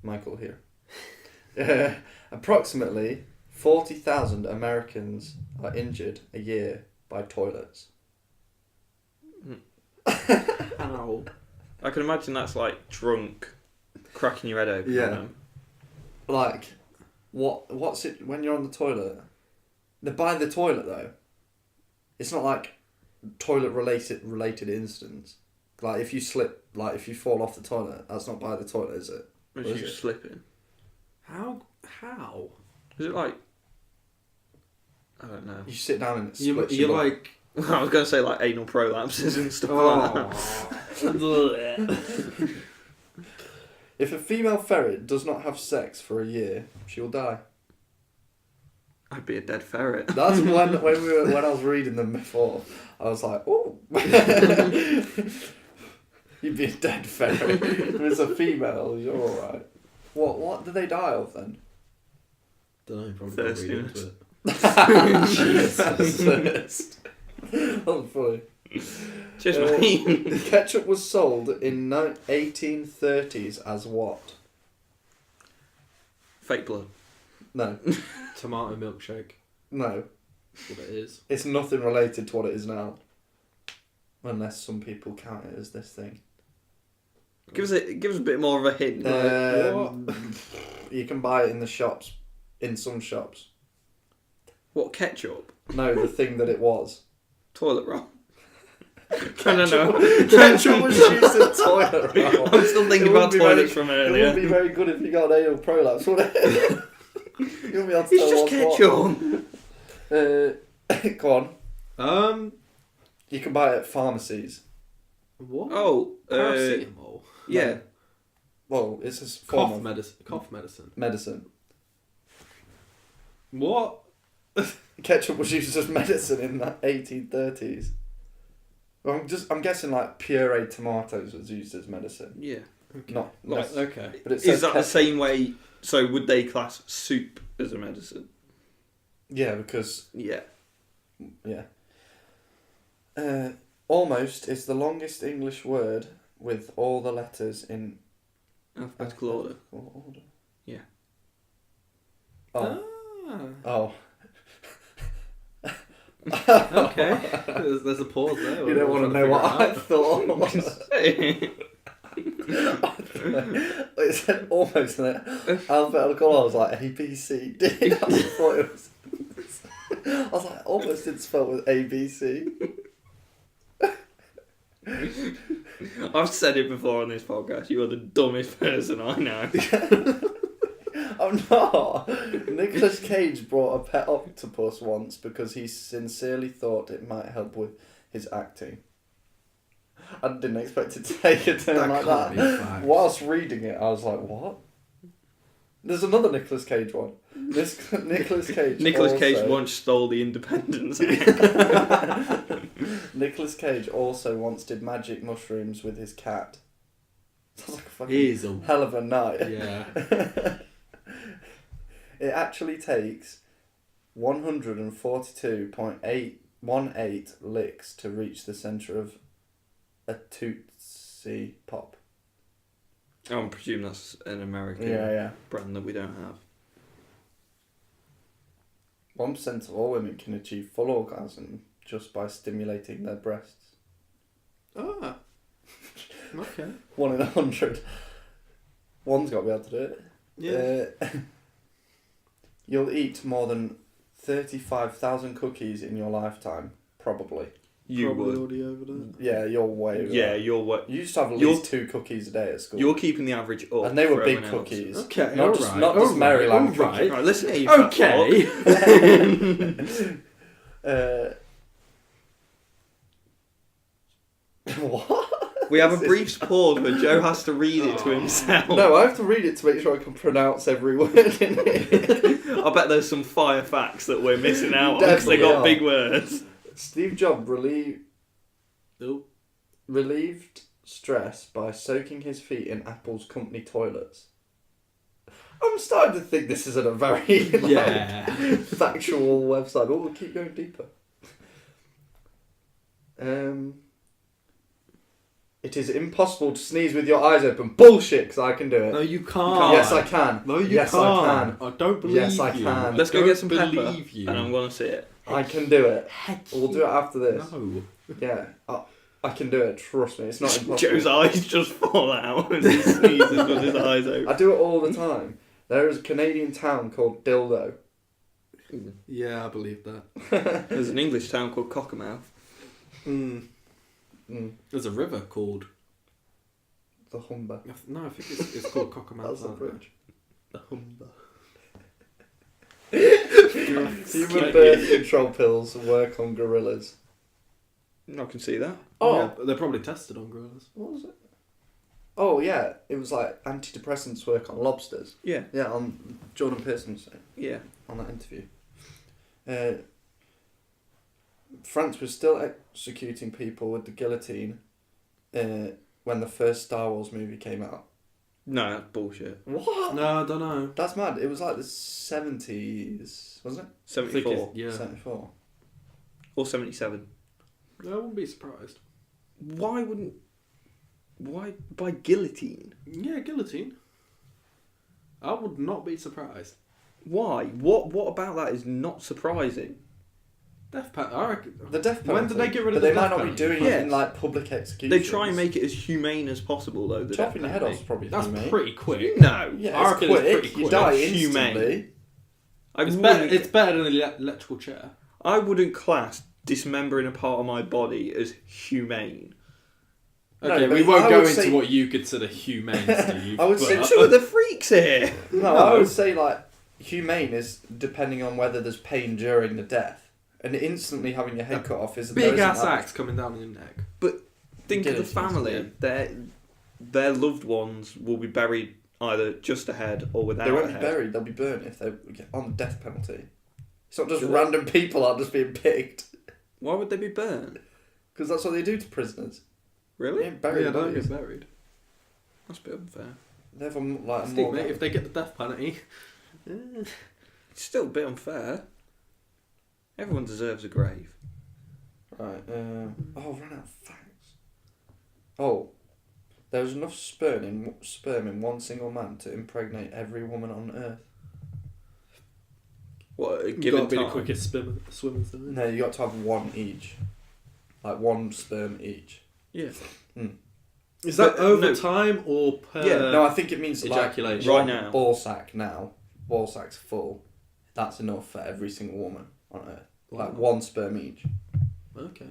Michael here. Approximately 40,000 Americans are injured a year by toilets. Ow. I can imagine that's like drunk, cracking your head open. Yeah. on them. Like, what's it when you're on the toilet? By the toilet though, it's not like toilet related instance. Like if you slip, like if you fall off the toilet, that's not by the toilet, is it? As Or is you it? slipping. How? Is it like... I don't know. You sit down and it You're splits your butt. like. I was going to say like anal prolapses and stuff like that. If a female ferret does not have sex for a year, she will die. I'd be a dead ferret. That's when I was reading them before. I was like, oh, you'd be a dead ferret. If it's a female, you're all right. What do they die of then? Don't know. Probably got to read into it. Jesus. That's funny. Just me. Ketchup was sold in 1830s as what? Fake blood. No, Tomato milkshake. no. That's what it is. It's nothing related to what it is now. Unless some people count it as this thing. Give us a bit more of a hint. You can buy it in the shops, in some shops. What, ketchup? No, the thing that it was. Toilet roll? I don't know. Ketchup was used as toilet roll. I'm still thinking about toilets from It earlier. wouldn't be very good if you got an anal prolapse, would it? You wouldn't be able to It's tell just ketchup. Go on. You can buy it at pharmacies. What? Oh, Paracetamol. yeah. Well, it's a form Cough of medicine. Cough medicine. medicine. What? Ketchup was used as medicine in the 1830s. Well, I'm guessing like pureed tomatoes was used as medicine. Yeah. Not Right, okay. But it says Is that the ketchup. same way? So would they class soup as a medicine? Yeah, because Yeah. almost is the longest English word with all the letters in Alphabetical order. order. Yeah. Oh. Okay. There's a pause there. You don't want to know what I thought. It said almost in it. Alphabetical. I was like A B C D. I thought it was. I was like, almost didn't spell with A B C. I've said it before on this podcast. You are the dumbest person I know. I'm not. Nicolas Cage brought a pet octopus once because he sincerely thought it might help with his acting. I didn't expect it to take a turn like can't be that. fact. Whilst reading it, I was like, what? There's another Nicolas Cage one. Nicolas Cage. Nicolas Cage also- once stole the Independence Act. Nicolas Cage also once did magic mushrooms with his cat. Sounds like a fucking He's a... hell of a night. Yeah. It actually takes 142.818 licks to reach the centre of a Tootsie Pop. I presume that's an American Yeah. brand that we don't have. 1% of all women can achieve full orgasm just by stimulating their breasts. Ah. Okay. 1 in 100. One's got to be able to do it. Yeah. You'll eat more than 35,000 cookies in your lifetime, probably. You Probably would. already over there. Yeah, you're way over Yeah, that. you're what? You used to have at You're- least 2 cookies a day at school. You're keeping the average up. And they were for big everyone else. cookies. Okay, Not just, alright, not just alright, Maryland alright. cookies. Right, listen here, you fat What? We have a brief pause where Joe has to read it to himself. No, I have to read it to make sure I can pronounce every word in it. I bet there's some fire facts that we're missing out on because they Definitely got are. big words. Steve Jobs Oh. relieved stress by soaking his feet in Apple's company toilets. I'm starting to think this isn't a very Yeah. factual website, but we'll keep going deeper. It is impossible to sneeze with your eyes open. Bullshit, because I can do it. No, you can't. Yes, I can. No, you yes, can't. I can. I don't believe Yes, I you. can. Let's go Don't get some pepper, believe you. and I'm going to see it. I can do it. Heck We'll do it after this. No. Yeah, I can do it. Trust me, it's not impossible. Joe's eyes just fall out as he sneezes with his eyes open. I do it all the time. There is a Canadian town called Dildo. Yeah, I believe that. There's an English town called Cockermouth. There's a river called... The Humber. No, I think it's called Cockermouth. That's the bridge. The Humber. Human birth control pills work on gorillas. I can see that. Oh. Yeah, but they're probably tested on gorillas. What was it? Oh yeah, it was like antidepressants work on lobsters. Yeah. Yeah, on Jordan Pearson's saying Yeah. on that interview. France was still executing people with the guillotine when the first Star Wars movie came out. No, that's bullshit. What? No, I don't know. That's mad. It was like the 70s, wasn't it? 74. Yeah. 74. Or 77. I wouldn't be surprised. Why by guillotine? Yeah, guillotine. I would not be surprised. Why? What about that is not surprising? Death penalty. I reckon. The death penalty. When did they get rid of but the they might death not be penalty? doing Yeah. it in like public executions. They try and make it as humane as possible, though. The chopping death your head off is penalty. probably That's humane. pretty quick. No. Yeah, I it's reckon it's quick. pretty You quick. die It's humane. instantly. It's better than an electrical chair. I wouldn't class dismembering a part of my body as humane. No, Okay, but we won't I go would into say- what you consider humane, Steve. I would but- say Two of the freaks here. No, I would say like humane is depending on whether there's pain during the death, and instantly having your head cut off is big ass axe coming down your neck. But think of the Guillotines, family. Their loved ones will be buried either just a head or without They won't a be head. buried. They'll be burnt if they get on the death penalty. It's not just Do they? random people are just being picked Why would they be burned? because that's what they do to prisoners. Really? They don't bury Yeah, the don't bodies. get buried. That's a bit unfair. They're from like Steve, more. mate, if they get the death penalty, It's still a bit unfair. Everyone deserves a grave. Right. Oh, I've run out of facts. Oh, there was enough sperm in one single man to impregnate every woman on Earth. What, a you given gotta be the time? quickest swimmers. Don't you? No, you got to have one each, like one sperm each. Yeah. Is that But, over no. time or per? Yeah, No, I think it means ejaculation. like Right one now. ball sack now. Ball sack's full. That's enough for every single woman on Earth. Wow. Like one sperm each. Okay.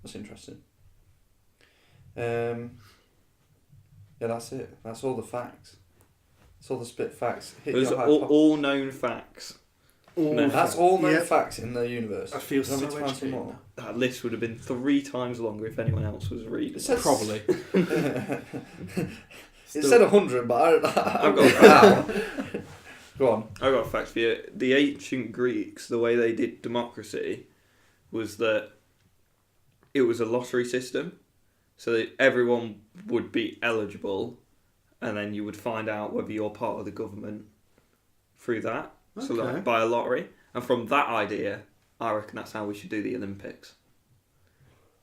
That's interesting. Yeah, that's it. That's all the facts. That's all the spit facts. Hit Those your are hypo- all known facts. No. That's all known Yeah. facts in the universe. I feel Do you want so me to find some educated more? That list would have been 3 times longer if anyone else was reading. It says- Probably. It Still- said 100, but I've got it now. Go on. I've got a fact for you. The ancient Greeks, the way they did democracy was that it was a lottery system. So that everyone would be eligible, and then you would find out whether you're part of the government through that. So Okay. like by a lottery. And from that idea, I reckon that's how we should do the Olympics.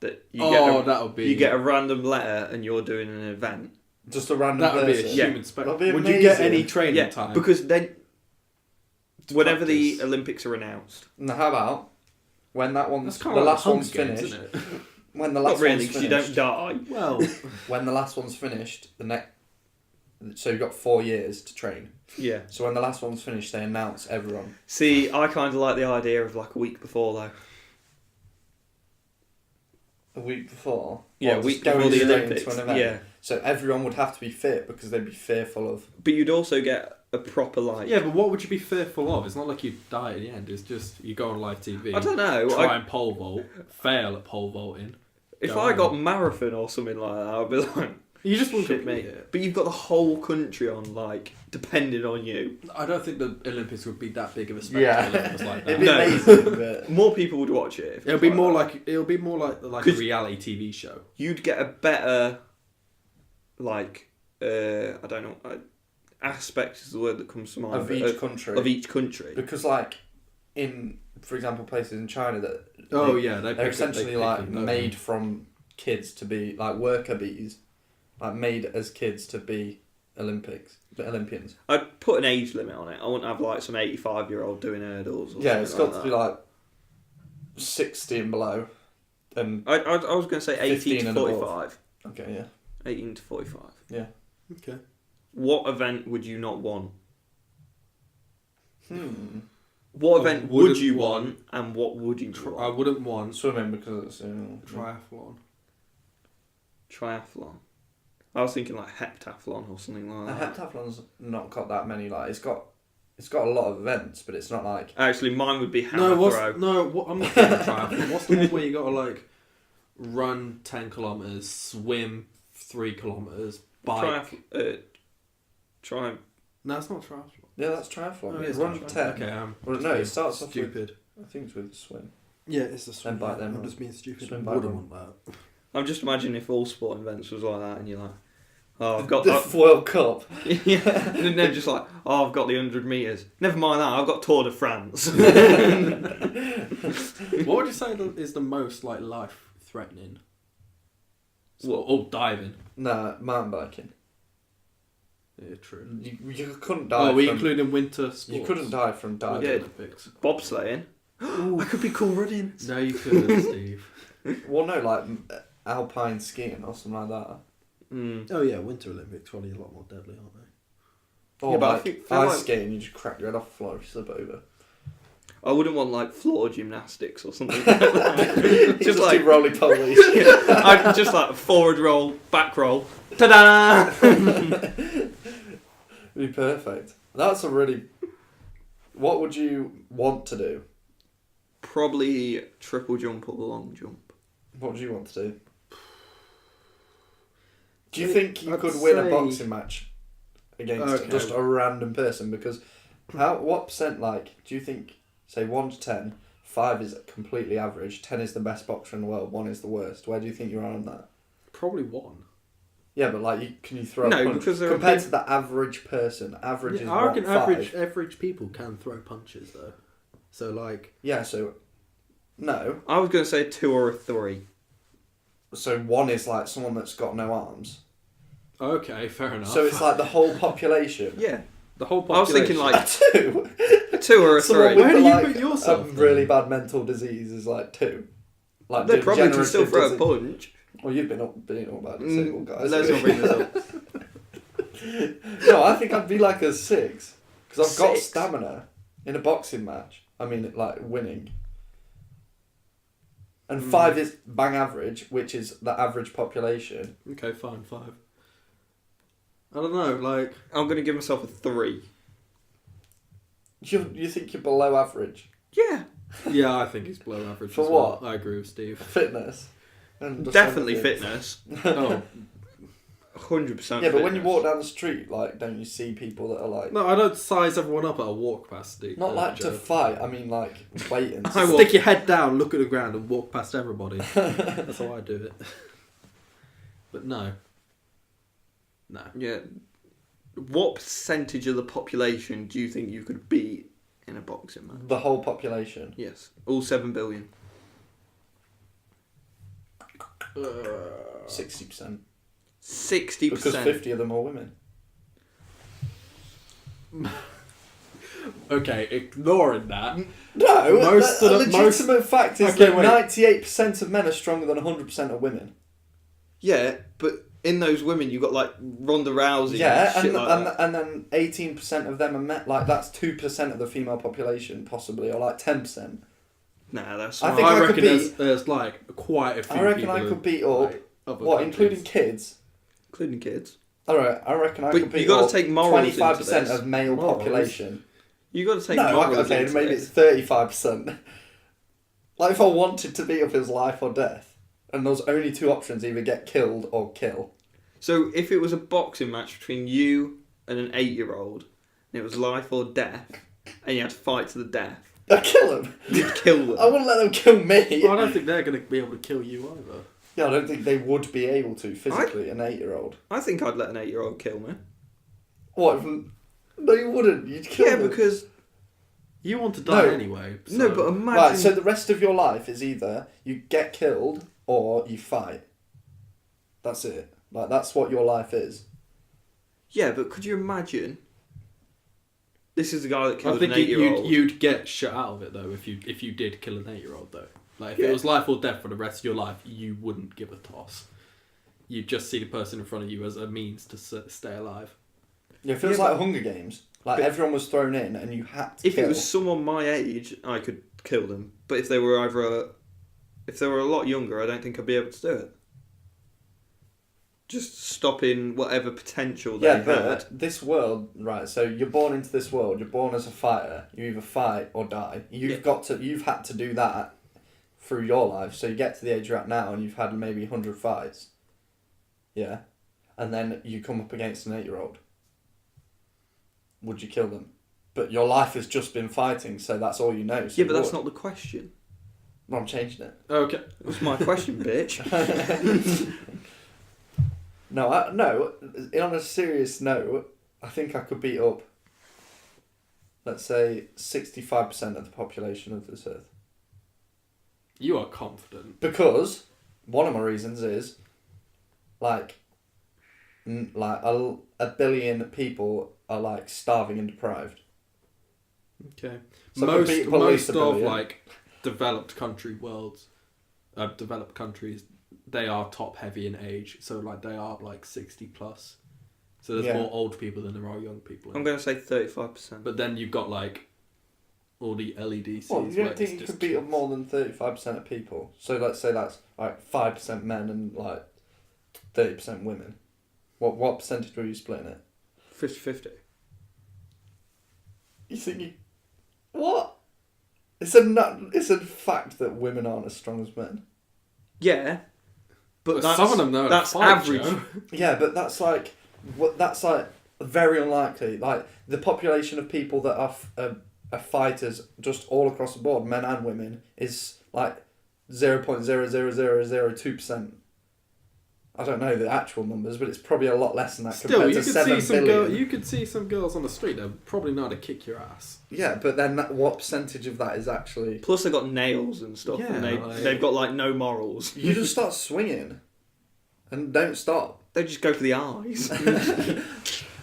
That you that would be. you get a random letter and you're doing an event. Just a random That would be a person. Yeah. human spectacle. That'd be Would you get amazing. any training Yeah, time? because then whenever the practice. Olympics are announced, Now, how about when that one's That's the kind of like last Hunger one's Games, finished? isn't it? When the not last really one's because you finished, don't die. Well, when the last one's finished, so you've got 4 years to train. Yeah. So when the last one's finished, they announce everyone. See, I kind of like the idea of like a week before though. A week before. Yeah, Or a week just going before the straight Olympics. into an event. Yeah, So everyone would have to be fit because they'd be fearful of. but you'd also get a proper like. yeah, but what would you be fearful of? It's not like you die at the end. It's just you go on live TV. I don't know. Try and pole vault, fail at pole vaulting. If Go I on. got marathon or something like that, I'd be like, You just wouldn't shit, complete mate. it. But you've got the whole country on, like, depending on you. I don't think the Olympics would be that big of a Yeah. spectacle if it was like It'd that. be No. amazing, but More people would watch it. If it It'll was be like more that. like a 'Cause- reality TV show. You'd get a better, like, I don't know, aspect is the word that comes to mind. of each country. Of each country. Because, like, in, for example, places in China that Oh yeah, they're essentially like made from kids to be like worker bees, like made as kids to be Olympians. I'd put an age limit on it. I wouldn't have, like, some 85-year-old doing hurdles or Yeah, something it's got like to that. be like 60 and below, and I was going to say 18 15 to and above. 45. okay, yeah. 18 to 45. Yeah. Okay. What event would you not want? I What event would wouldn't you want- want, and what would you I want? wouldn't want Swimming because it's triathlon. Triathlon. I was thinking like heptathlon or something a like that. heptathlon's not got that many. Like it's got a lot of events, but it's not like Actually, mine would be hammer throw. I'm not thinking triathlon. What's the one where you got to like run 10 kilometers, swim 3 kilometers, bike? Try. No, it's not triathlon. yeah, that's triathlon. Oh, Yeah, it's run not 10. Okay, Well, no, it starts off with stupid. I think it's with swim. Yeah, it's a swim. bike, then I'm run. just being stupid. Swim, I bike, wouldn't run. want that. I'm just imagining if all sporting events was like that, and you're like, oh, I've got The World Cup. yeah, and then just like, oh, I've got the 100 meters. Never mind that, I've got Tour de France. What would you say is the most like life threatening? What? Oh, diving. Nah, mountain biking. Yeah, true. You couldn't die. Oh, we from, including winter sports. You couldn't die from diving. Yeah. Olympics. Bobsleighing. I could be Cool Runnings. No, you couldn't, Steve. Well, no, like alpine skiing or something like that. Mm. Oh yeah, Winter Olympics probably a lot more deadly, aren't they? Or Yeah, but I like feel ice like- skating, you just crack your head off the floor if you slip over. I wouldn't want like floor gymnastics or something. Like that. Just like do roly polies. I'd just like forward roll, back roll. Ta-da! Be perfect. That's a really. What would you want to do? Probably triple jump or long jump. What would you want to do? Do you think you I'd could win a say- boxing match against Okay. just a random person? Because what percent, like, do you think, say 1 to 10, 5 is completely average, 10 is the best boxer in the world, 1 is the worst? Where do you think you are on that? Probably 1. Yeah, but like, can you throw No, a punch? because there are Compared people- to the average person, average is I reckon 5. average people can throw punches though. So like, Yeah, so no. I was going to say 2 or a 3. So 1 is like someone that's got no arms. Okay, fair enough. So it's like the whole population. Yeah. the whole I was population. thinking like 2. 2 or a Someone 3. with Where do you like, put yourself, a then? really bad mental disease is like 2. Like They probably can still degenerative throw a disease. punch. Well, you've been all about disabled guys. Let's not bring this up. No, I think I'd be like a 6 because I've got 6? stamina in a boxing match. I mean, like winning. And 5 is bang average, which is the average population. Okay, fine, 5. I don't know, like... I'm going to give myself a 3. You think you're below average? Yeah. Yeah, I think he's below average For as what? well. I agree with Steve. Fitness. And just Definitely everything. fitness. Oh, 100% Yeah, but when you fitness. walk down the street, like, don't you see people that are like, no, I don't size everyone up at a walk past Steve. not like to Joe. fight. I mean, like waiting. to I see- will- stick your head down, look at the ground, and walk past everybody. That's how I do it. But no. No. Yeah. What percentage of the population do you think you could beat in a boxing match? The whole population. Yes. All 7 billion. 60%. 60%. Because 50 of them are women. Okay, ignoring that. No, Most a of the- legitimate fact is Okay, that wait. 98% of men are stronger than 100% of women. Yeah, but in those women, you got like Ronda Rousey Yeah, and shit like that. and then 18% of them are men. Like, that's 2% of the female population, possibly, or like 10%. Nah, that's I not. think I I could reckon beat- there's like quite a few I reckon people I in, could beat up, like, other what, countries. including kids? Including kids. Alright, I reckon I But could beat you gotta up take morals into 25% this. of male Morals? population. You got to take No, morals okay, into maybe this. it's 35%. Like, if I wanted to beat up his life or death, and there was only 2 options, either get killed or kill. So if it was a boxing match between you and an 8-year-old, and it was life or death, and you had to fight to the death, I'd kill him. you'd kill them. I wouldn't let them kill me. Well, I don't think they're going to be able to kill you either. Yeah, I don't think they would be able to physically, an 8-year-old. I think I'd let an 8-year-old kill me. What? No, you wouldn't. You'd kill Yeah, them. because You want to die No. anyway. So. no, but imagine. Right, so the rest of your life is either you get killed or you fight. That's it. Like, that's what your life is. Yeah, but could you imagine? This is the guy that I killed think an 8-year-old. you'd get shut out of it though if you did kill an 8-year-old though. Like if Yeah. it was life or death for the rest of your life, you wouldn't give a toss. You'd just see the person in front of you as a means to stay alive. Yeah, it feels Yeah, like but- Hunger Games. Like, but- everyone was thrown in and you had to If kill. it was someone my age, I could kill them. But if they were if they were a lot younger, I don't think I'd be able to do it. Just stopping whatever potential they Yeah, had. but this world, right, so you're born into this world, you're born as a fighter, you either fight or die. You've had to do that through your life, so you get to the age you're at now and you've had maybe 100 fights. Yeah? And then you come up against an 8-year-old. Would you kill them? But your life has just been fighting, so that's all you know. So Yeah, but you that's would. not the question. Well, I'm changing it. Okay. That's my question, bitch. No, on a serious note, I think I could beat up, let's say, 65% of the population of this earth. You are confident. Because one of my reasons is, like a billion people are, like, starving and deprived. Okay. So most compete police of ability. like developed countries, they are top heavy in age. So like they are like 60 plus. So there's Yeah. more old people than there are young people. I'm going to say 35%. But then you've got like all the LEDs. Well, you don't think you could beat up more than 35% of people? So let's say that's like 5% men and like 30% women. What percentage were you splitting it? 50-50. You think you... What? It's a fact that women aren't as strong as men. Yeah. But Well, some of them know that's how to fight, average. Joe. Yeah, but that's like very unlikely. Like the population of people that are fighters just all across the board, men and women, is like 0.00002%. I don't know the actual numbers, but it's probably a lot less than that Still, compared you to could 7 see billion. you could see some girls on the street. They're probably know how to kick your ass. Yeah, but then what percentage of that is actually... Plus they've got nails and stuff, Yeah, and like- they've got like no morals. You just start swinging and don't stop. They just go for the eyes.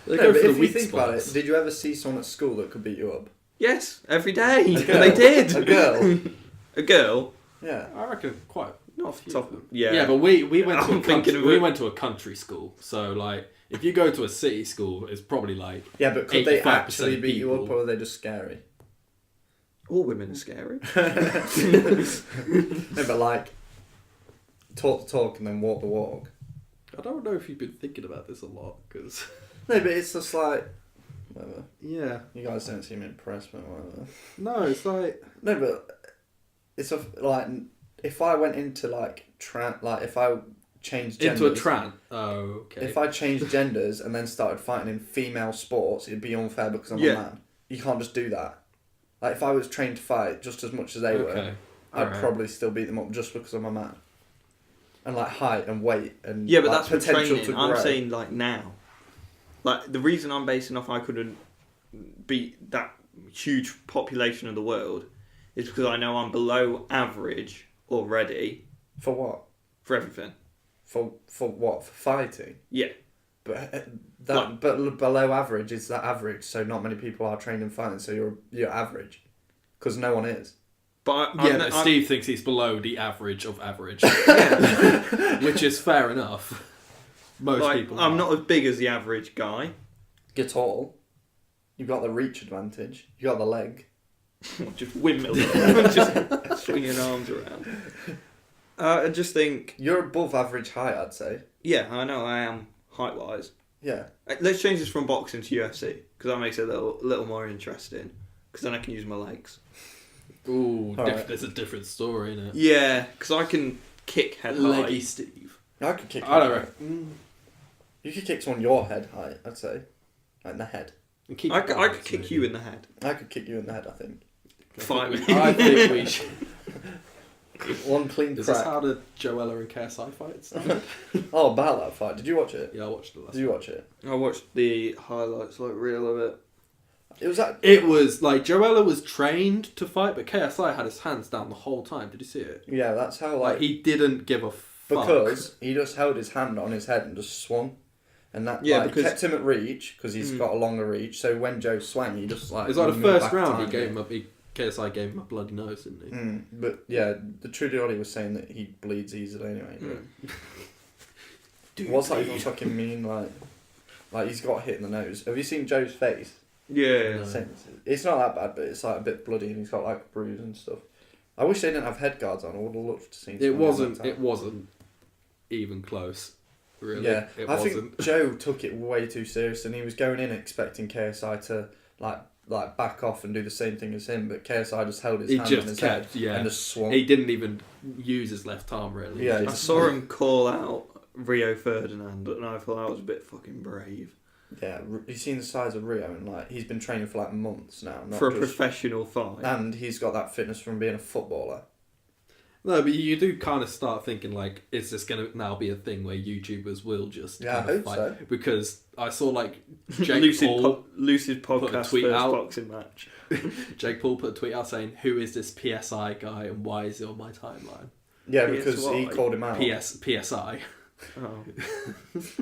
They No, go but for the if you weak think about it, spots. did you ever see someone at school that could beat you up? Yes, every day. A girl? They did. A girl? A girl? Yeah. I reckon quite. Not off the few top of them. Yeah. Yeah, but we went to I'm a thinking country, of we it. went to a country school. So like, if you go to a city school, it's probably like Yeah, but could they 85% actually beat you up, people. or are they just scary? All women are scary. No, but like, talk the talk and then walk the walk. I don't know if you've been thinking about this a lot because No, but it's just like, whatever. yeah, You guys don't seem impressed, but whatever. no, it's like No, but it's like, if I went into like if I changed genders, into a trance. Oh, okay. if I changed genders and then started fighting in female sports, it'd be unfair because I'm Yeah. a man. You can't just do that. Like if I was trained to fight just as much as they were, Okay. I'd Alright. probably still beat them up just because I'm a man. And like height and weight and Yeah, but like, that's for potential training. to I'm grow. saying like now. Like the reason I'm basing off I couldn't beat that huge population of the world is because I know I'm below average already For what? for everything. For what? For fighting. Yeah. But Like- but below average is that average. So not many people are trained in fighting. So you're average, because no one is. But Yeah, but Steve thinks he's below the average of average, which is fair enough. Most like, people. I'm are. not as big as the average guy. You're tall. You've got the reach advantage. You got the leg. Just windmilling, just swinging arms around. I just think, You're above average height, I'd say. yeah, I know I am height wise. Yeah. Let's change this from boxing to UFC because that makes it a little more interesting. Because then I can use my legs. Ooh, Alright. there's a different story in it. Yeah, because I can kick head Leggy high. Steve. I could kick. I don't you. reckon. You could kick someone your head height, I'd say, like in the head. Keep I it could balanced, kick maybe. you in the head. I could kick you in the head. I think. Fight me. I think we should. One clean Is crack. this how the Joella and KSI fight started? Oh, about that fight. Did you watch it? Yeah, I watched it last Did you watch it? I watched the highlights, like reel of it. It was that. It was like Joella was trained to fight, but KSI had his hands down the whole time. Did you see it? Yeah, that's how Like he didn't give a fuck. because he just held his hand on his head and just swung, and that Yeah, like, because- kept him at reach because he's got a longer reach. So when Joe swung, he just like. It was like the moved first back round. He time. gave him a KSI gave him a bloody nose, didn't he? But yeah, the Trudioli was saying that he bleeds easily anyway. But what's that even fucking mean? Like he's got hit in the nose. Have you seen Joe's face? Yeah. No. Since it's not that bad, but it's like a bit bloody and he's got like a bruise and stuff. I wish they didn't have head guards on. I would have loved to see. It wasn't even close. Really. Yeah, It I wasn't. think Joe took it way too serious, and he was going in expecting KSI to like back off and do the same thing as him, but KSI just held his He hand on just his kept, head yeah. and just swung. He didn't even use his left arm really. Yeah, He I just- saw him call out Rio Ferdinand, and I thought that was a bit fucking brave. Yeah, you've seen the size of Rio, and like he's been training for like months now. Not For a just, professional fight. and he's got that fitness from being a footballer. No, but you do kind of start thinking like, is this going to now be a thing where YouTubers will just Yeah, kind I of hope fight? so. Because I saw like Jake Paul, Lucid put a Podcast tweet first out. boxing match. Jake Paul put a tweet out saying, "Who is this PSI guy and why is he on my timeline?" Yeah, because he PSY. called him out. PSI. Oh.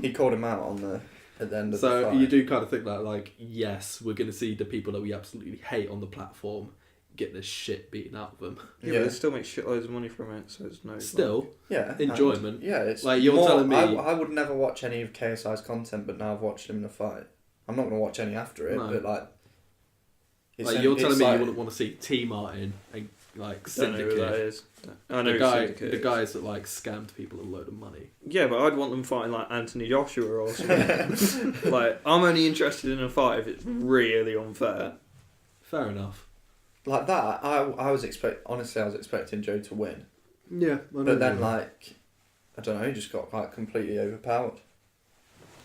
He called him out on the at the end of the So fight. you do kind of think that, like, yes, we're going to see the people that we absolutely hate on the platform get the shit beaten out of them. Yeah, but they still make shitloads of money from it, so it's no... Still, Yeah, enjoyment. And, yeah, it's like you're more, telling me. I would never watch any of KSI's content, but now I've watched him in a fight. I'm not going to watch any after it, No. but like. Like you're telling me like, you wouldn't want to see T Martin and like Don't know who that Syndicate. is. I know The who guy, Syndicate the is. guys that like scammed people a load of money. Yeah, but I'd want them fighting like Anthony Joshua or something. Like, I'm only interested in a fight if it's really unfair. Fair enough. Like that, I was expecting Joe to win. Yeah, But then, like, I don't know, he just got like completely overpowered.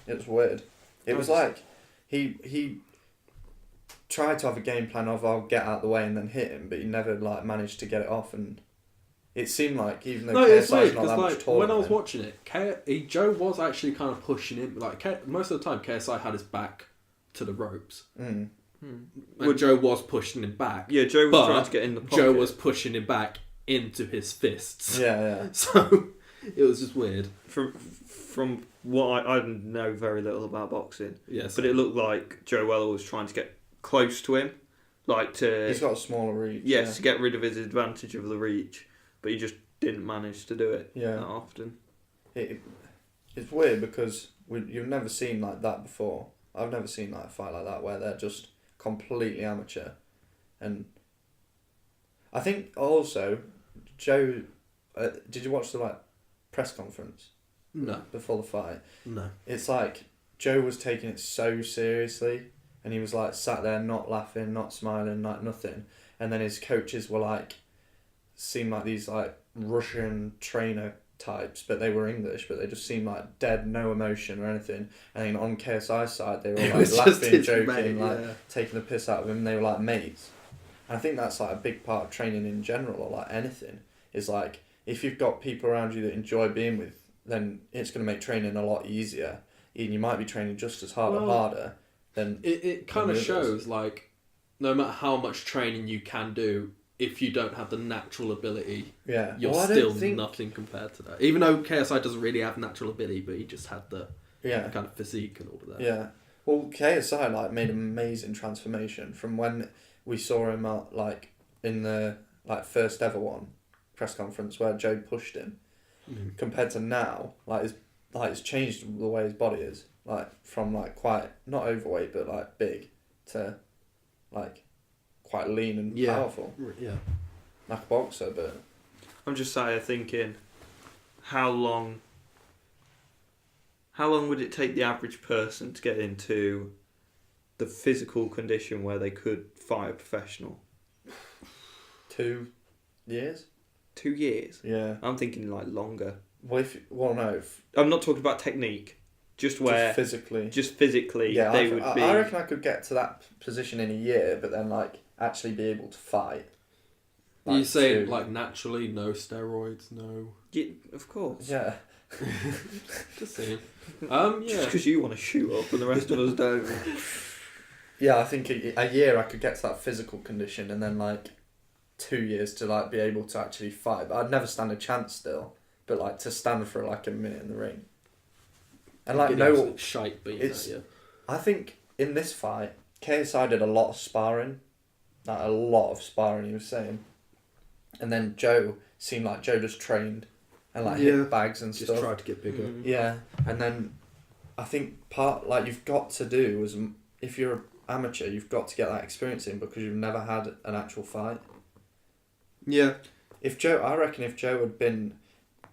It was weird. It was like he tried to have a game plan of I'll get out of the way and then hit him, but he never like managed to get it off, and it seemed like even though it's KSI's weird not because that much like taller when I than was him, watching it, Joe was actually kind of pushing him. Like most of the time, KSI had his back to the ropes, and Joe was pushing him back. Yeah, Joe was but trying to get in the pocket. Joe was pushing him back into his fists. yeah. So it was just weird. From what I know very little about boxing, Yes, but it looked like Joe Weller was trying to get close to him, like to He's got a smaller reach. to get rid of his advantage of the reach, but he just didn't manage to do it that often. It's weird because you've never seen like that before. I've never seen like a fight like that where they're just completely amateur, and I think also Joe. Did you watch the like press conference? No. Before the fight. No. It's like Joe was taking it so seriously, and he was like sat there not laughing, not smiling, like nothing. And then his coaches were like, seemed like these like Russian trainer types, but they were English, but they just seemed like dead, no emotion or anything. And then on KSI's side, they were It like was just laughing, his joking, mate, like yeah. taking the piss out of him. They were like mates. And I think that's like a big part of training in general, or like anything, is like if you've got people around you that enjoy being with, then it's going to make training a lot easier. And you might be training just as hard or harder. Then it kind of shows like no matter how much training you can do, if you don't have the natural ability, you're still nothing compared to that. Even though KSI doesn't really have natural ability, but he just had the kind of physique and all of that. Yeah. Well, KSI like made an amazing transformation from when we saw him like in the like first ever one press conference where Joe pushed him, compared to now. It's changed the way his body is. Like from like quite not overweight but like big to like quite lean and powerful. Yeah. Like a boxer, but I'm just sat here thinking, how long would it take the average person to get into the physical condition where they could fight a professional? 2 years. 2 years? Yeah. I'm thinking like longer. No. I'm not talking about technique, just where Just physically. Yeah, they would be. I reckon I could get to that position in a year, but then like actually be able to fight. Like, you say like naturally, no steroids, no. Yeah, of course. Yeah. Just saying. Just because you want to shoot up and the rest of us don't. Yeah, I think a year I could get to that physical condition, and then like 2 years to like be able to actually fight. But I'd never stand a chance still. But like to stand for like a minute in the ring. And like shite beating at you. I think in this fight, KSI did a lot of sparring. Like a lot of sparring, he was saying. And then Joe seemed like Joe just trained and like hit bags and just stuff. tried to get bigger. Yeah, and then I think you've got to do is if you're an amateur, you've got to get that experience in because you've never had an actual fight. Yeah. I reckon if Joe had been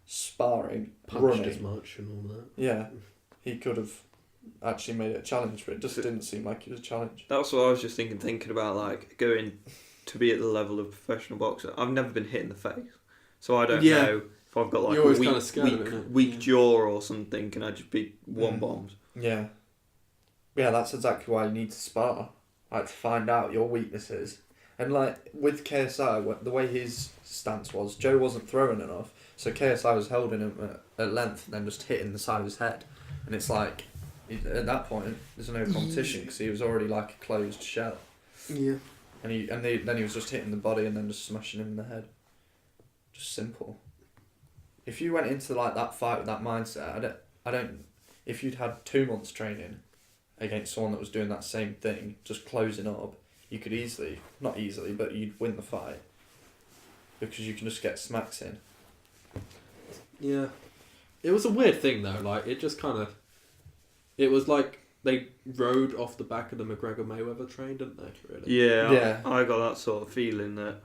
sparring, Punched running, as much and all that. yeah, he could have actually made it a challenge, but it just didn't seem like it was a challenge. That's what I was just thinking about like going to be at the level of professional boxer. I've never been hit in the face, so I don't know if I've got like You're a always kind of scared of it, weak jaw or something. Can I just be one bombed? Yeah. Yeah, that's exactly why you need to spar. Like, to find out your weaknesses. And, like, with KSI, the way his stance was, Joe wasn't throwing enough, so KSI was holding him at length and then just hitting the side of his head. And it's like, at that point, there's no competition because he was already like a closed shell. Yeah. And then he was just hitting the body and then just smashing him in the head. Just simple. If you went into like that fight with that mindset, I don't. If you'd had 2 months training against someone that was doing that same thing, just closing up, you could easily, not easily, but you'd win the fight. Because you can just get smacks in. Yeah. It was a weird thing though, like, it just kind of... It was like they rode off the back of the McGregor-Mayweather train, didn't they, really? Yeah. I got that sort of feeling that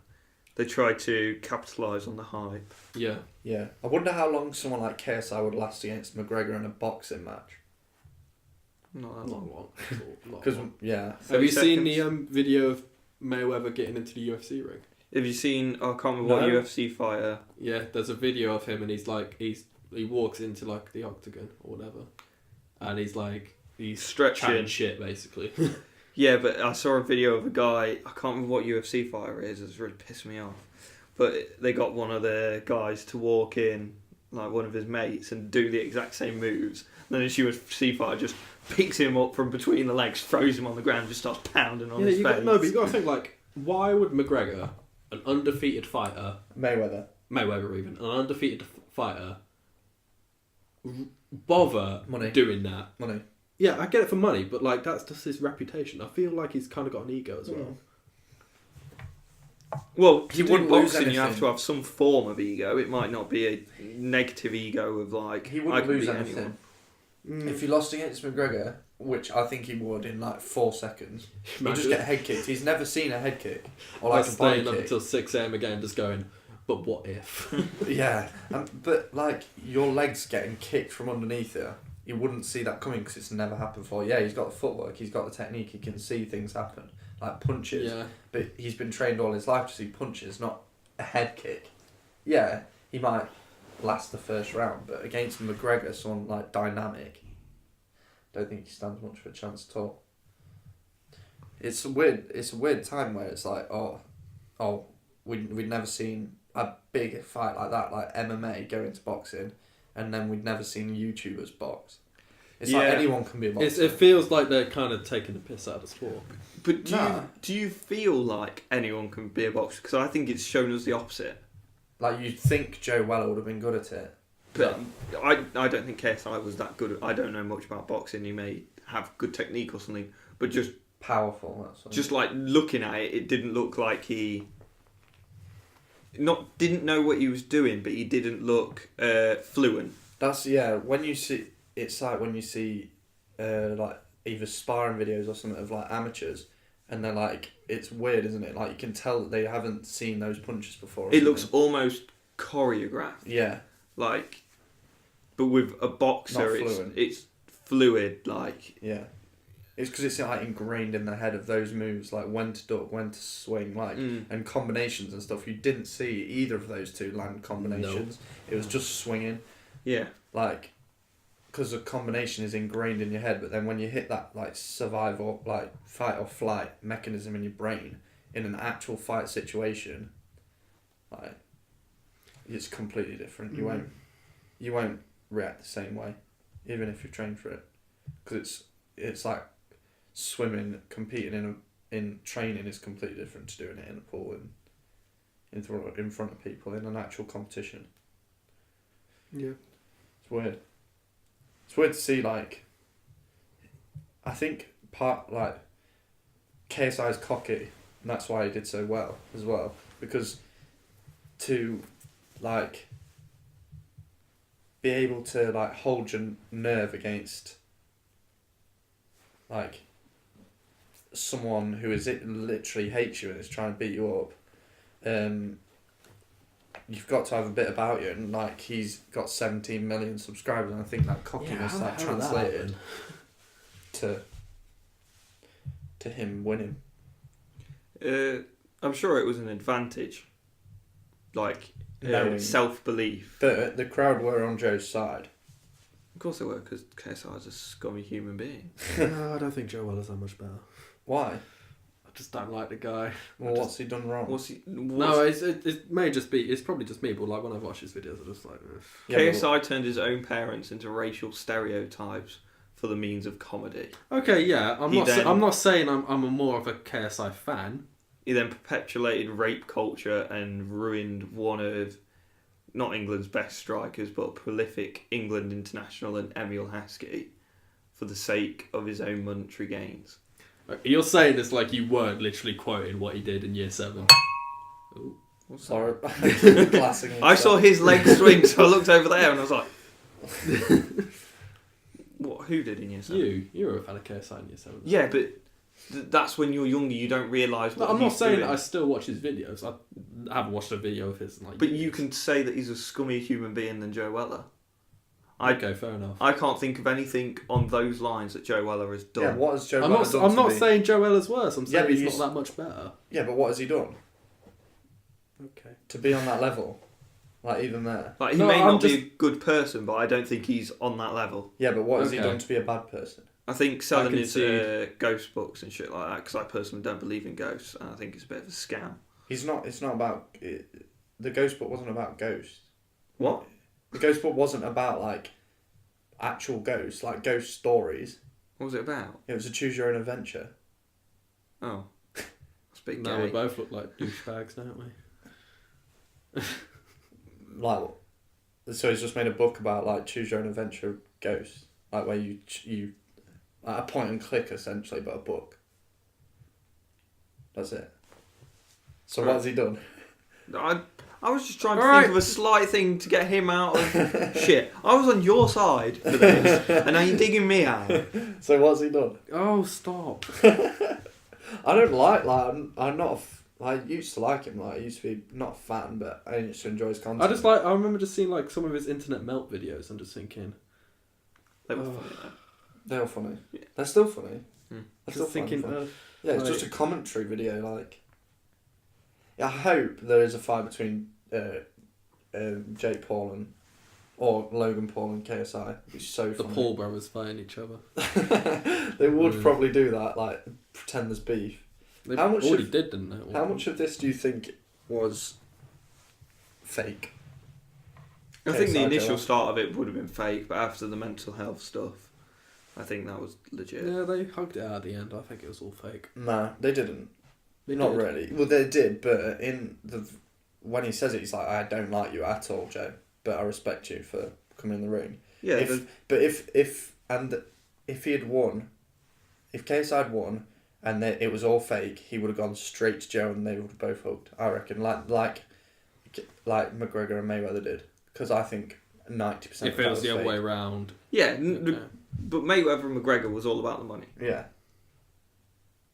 they tried to capitalise on the hype. Yeah. Yeah. I wonder how long someone like KSI would last against McGregor in a boxing match. Not that long. Because, yeah. Have you seen the video of Mayweather getting into the UFC ring? Have you seen, I can't remember what UFC fighter... Yeah, there's a video of him and he's like, he walks into like the octagon or whatever. And he's like, he's stretching shit basically. Yeah, but I saw a video of a guy, I can't remember what UFC fighter it is, it's really pissed me off. But they got one of the guys to walk in, like one of his mates, and do the exact same moves. And then the UFC fighter just picks him up from between the legs, throws him on the ground, just starts pounding on his face. But you got to think, like, why would McGregor, an undefeated fighter... Mayweather even, an undefeated fighter, bother doing that? Money. Yeah, I get it for money, but like that's just his reputation. I feel like he's kind of got an ego as well. Well, to do boxing, you have to have some form of ego. It might not be a negative ego of like... He wouldn't lose anything. If he lost against McGregor, which I think he would in like 4 seconds, he'd just get head kicked. He's never seen a head kick. Or like a body kick. Staying up until 6 a.m. again just going, but what if? Yeah, but like your legs getting kicked from underneath you, you wouldn't see that coming because it's never happened before. Yeah, he's got the footwork, he's got the technique, he can see things happen, like punches. Yeah. But he's been trained all his life to see punches, not a head kick. Yeah, he might last the first round, but against McGregor, someone like dynamic, don't think he stands much of a chance at all. It's a weird time where it's like, we'd never seen a big fight like that, like MMA go into boxing, and then we'd never seen YouTubers box. It's like anyone can be a boxer. It feels like they're kind of taking the piss out of sport. But do you feel like anyone can be a boxer? Because I think it's shown us the opposite. Like you'd think Joe Weller would have been good at it. But I don't think KSI was that good. I don't know much about boxing. He may have good technique or something, but just powerful. That's what just like looking at it, it didn't look like he didn't know what he was doing, but he didn't look fluent. That's when you see, it's like when you see like either sparring videos or something of like amateurs, and they're like, it's weird, isn't it? Like you can tell that they haven't seen those punches before. It looks almost choreographed. Yeah. Like, but with a boxer, it's fluid. Like, yeah. It's because it's like ingrained in the head of those moves, like when to duck, when to swing, like and combinations and stuff. You didn't see either of those two land combinations. No. It was just swinging. Yeah. Like, because the combination is ingrained in your head, but then when you hit that like survival, like fight or flight mechanism in your brain in an actual fight situation, like it's completely different. You won't react the same way, even if you're trained for it, because it's like swimming, competing in training is completely different to doing it in a pool and in front of people in an actual competition. Yeah, it's weird. It's weird to see, like, I think part like KSI's cocky, and that's why he did so well as well, because to like be able to like hold your nerve against like someone who literally hates you and is trying to beat you up, you've got to have a bit about you, and like he's got 17 million subscribers, and I think that cockiness that translated to him winning. I'm sure it was an advantage, like self-belief. But the crowd were on Joe's side. Of course they were, because KSI is a scummy human being. No, I don't think Joe Weller's that much better. Why? I just don't like the guy. Well, what's he done wrong? No, it may just be, it's probably just me, but like when I watch his videos, I just like... KSI turned his own parents into racial stereotypes for the means of comedy. Okay, yeah, I'm not saying I'm a more of a KSI fan. He then perpetuated rape culture and ruined one of not England's best strikers, but prolific England international and Emil Heskey for the sake of his own monetary gains. You're saying this like you weren't literally quoting what he did in year 7. Ooh. Sorry. Classic. I saw his leg swing, so I looked over there and I was like, "What? Who did in year 7?" You were a fan of KSI in year 7. Yeah, but that's when you're younger. You don't realise what. I'm not saying doing. that I still watch his videos. I haven't watched a video of his. But you can say that he's a scummier human being than Joe Weller. Okay, fair enough. I can't think of anything on those lines that Joe Weller has done. Yeah, what has Joe Weller done? I'm not saying Joe Weller's worse. I'm saying Yeah, he's not that much better. Yeah, but what has he done Okay. to be on that level? Like, even there. Like, he may not be a good person, but I don't think he's on that level. Yeah, but what has he done to be a bad person? I think selling his ghost books and shit like that, because I personally don't believe in ghosts, and I think it's a bit of a scam. It's not about... The ghost book wasn't about ghosts. What? The ghost book wasn't about, like, actual ghosts, like ghost stories. What was it about? It was a choose your own adventure. Oh. That's a bit Now gay. we both look like douchebags, don't we? Like, so he's just made a book about, like, choose your own adventure ghosts. Like, where you like a point and click, essentially, but a book. That's it. So what has he done? I was just trying to think of a slight thing to get him out of shit. I was on your side for this, and now you're digging me out. So what's he done? Oh, stop. I don't like I'm not I used to like him, like I used to be not a fan, but I used to enjoy his content. I remember just seeing like some of his internet melt videos and just thinking They were funny though. They were funny. Yeah. They're still funny. They're still just thinking funny. Yeah, it's just a commentary video, like. I hope there is a fight between Jake Paul or Logan Paul and KSI. It's so funny. The Paul brothers fighting each other. They would probably do that, like pretend there's beef. They already did, didn't they? How much of this do you think was fake? I think the initial start of it would have been fake, but after the mental health stuff, I think that was legit. Yeah, they hugged it out at the end. I think it was all fake. No, they didn't. Not really. Well, they did, but when he says it, he's like, "I don't like you at all, Joe, but I respect you for coming in the ring." Yeah. If he had won, if KSI had won, and it was all fake, he would have gone straight to Joe, and they would have both hugged. I reckon, like McGregor and Mayweather did, because I think 90%. If it was the other way around. Yeah, but Mayweather and McGregor was all about the money. Yeah.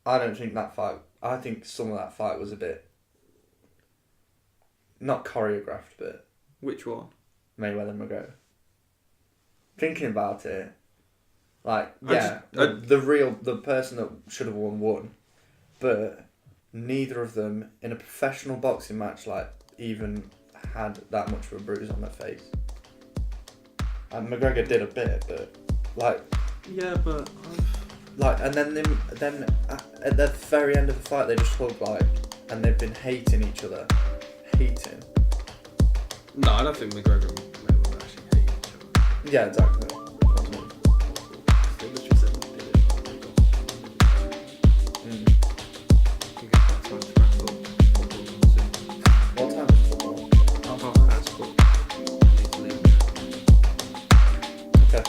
I don't think that fight. I think some of that fight was a bit not choreographed, but Which one? Mayweather and McGregor. Thinking about it, like the person that should have won, but neither of them in a professional boxing match like even had that much of a bruise on their face. And McGregor did a bit, but like Yeah, but like, and then at the very end of the fight, they just hugged, like, and they've been hating each other. Hating. no, I don't think McGregor and Mayweather actually hate each other. Yeah, exactly. They literally said they did it. What time is football? Okay.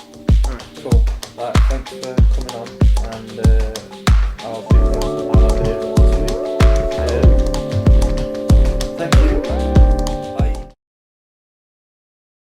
Alright, cool. Thanks for coming on, and I'll be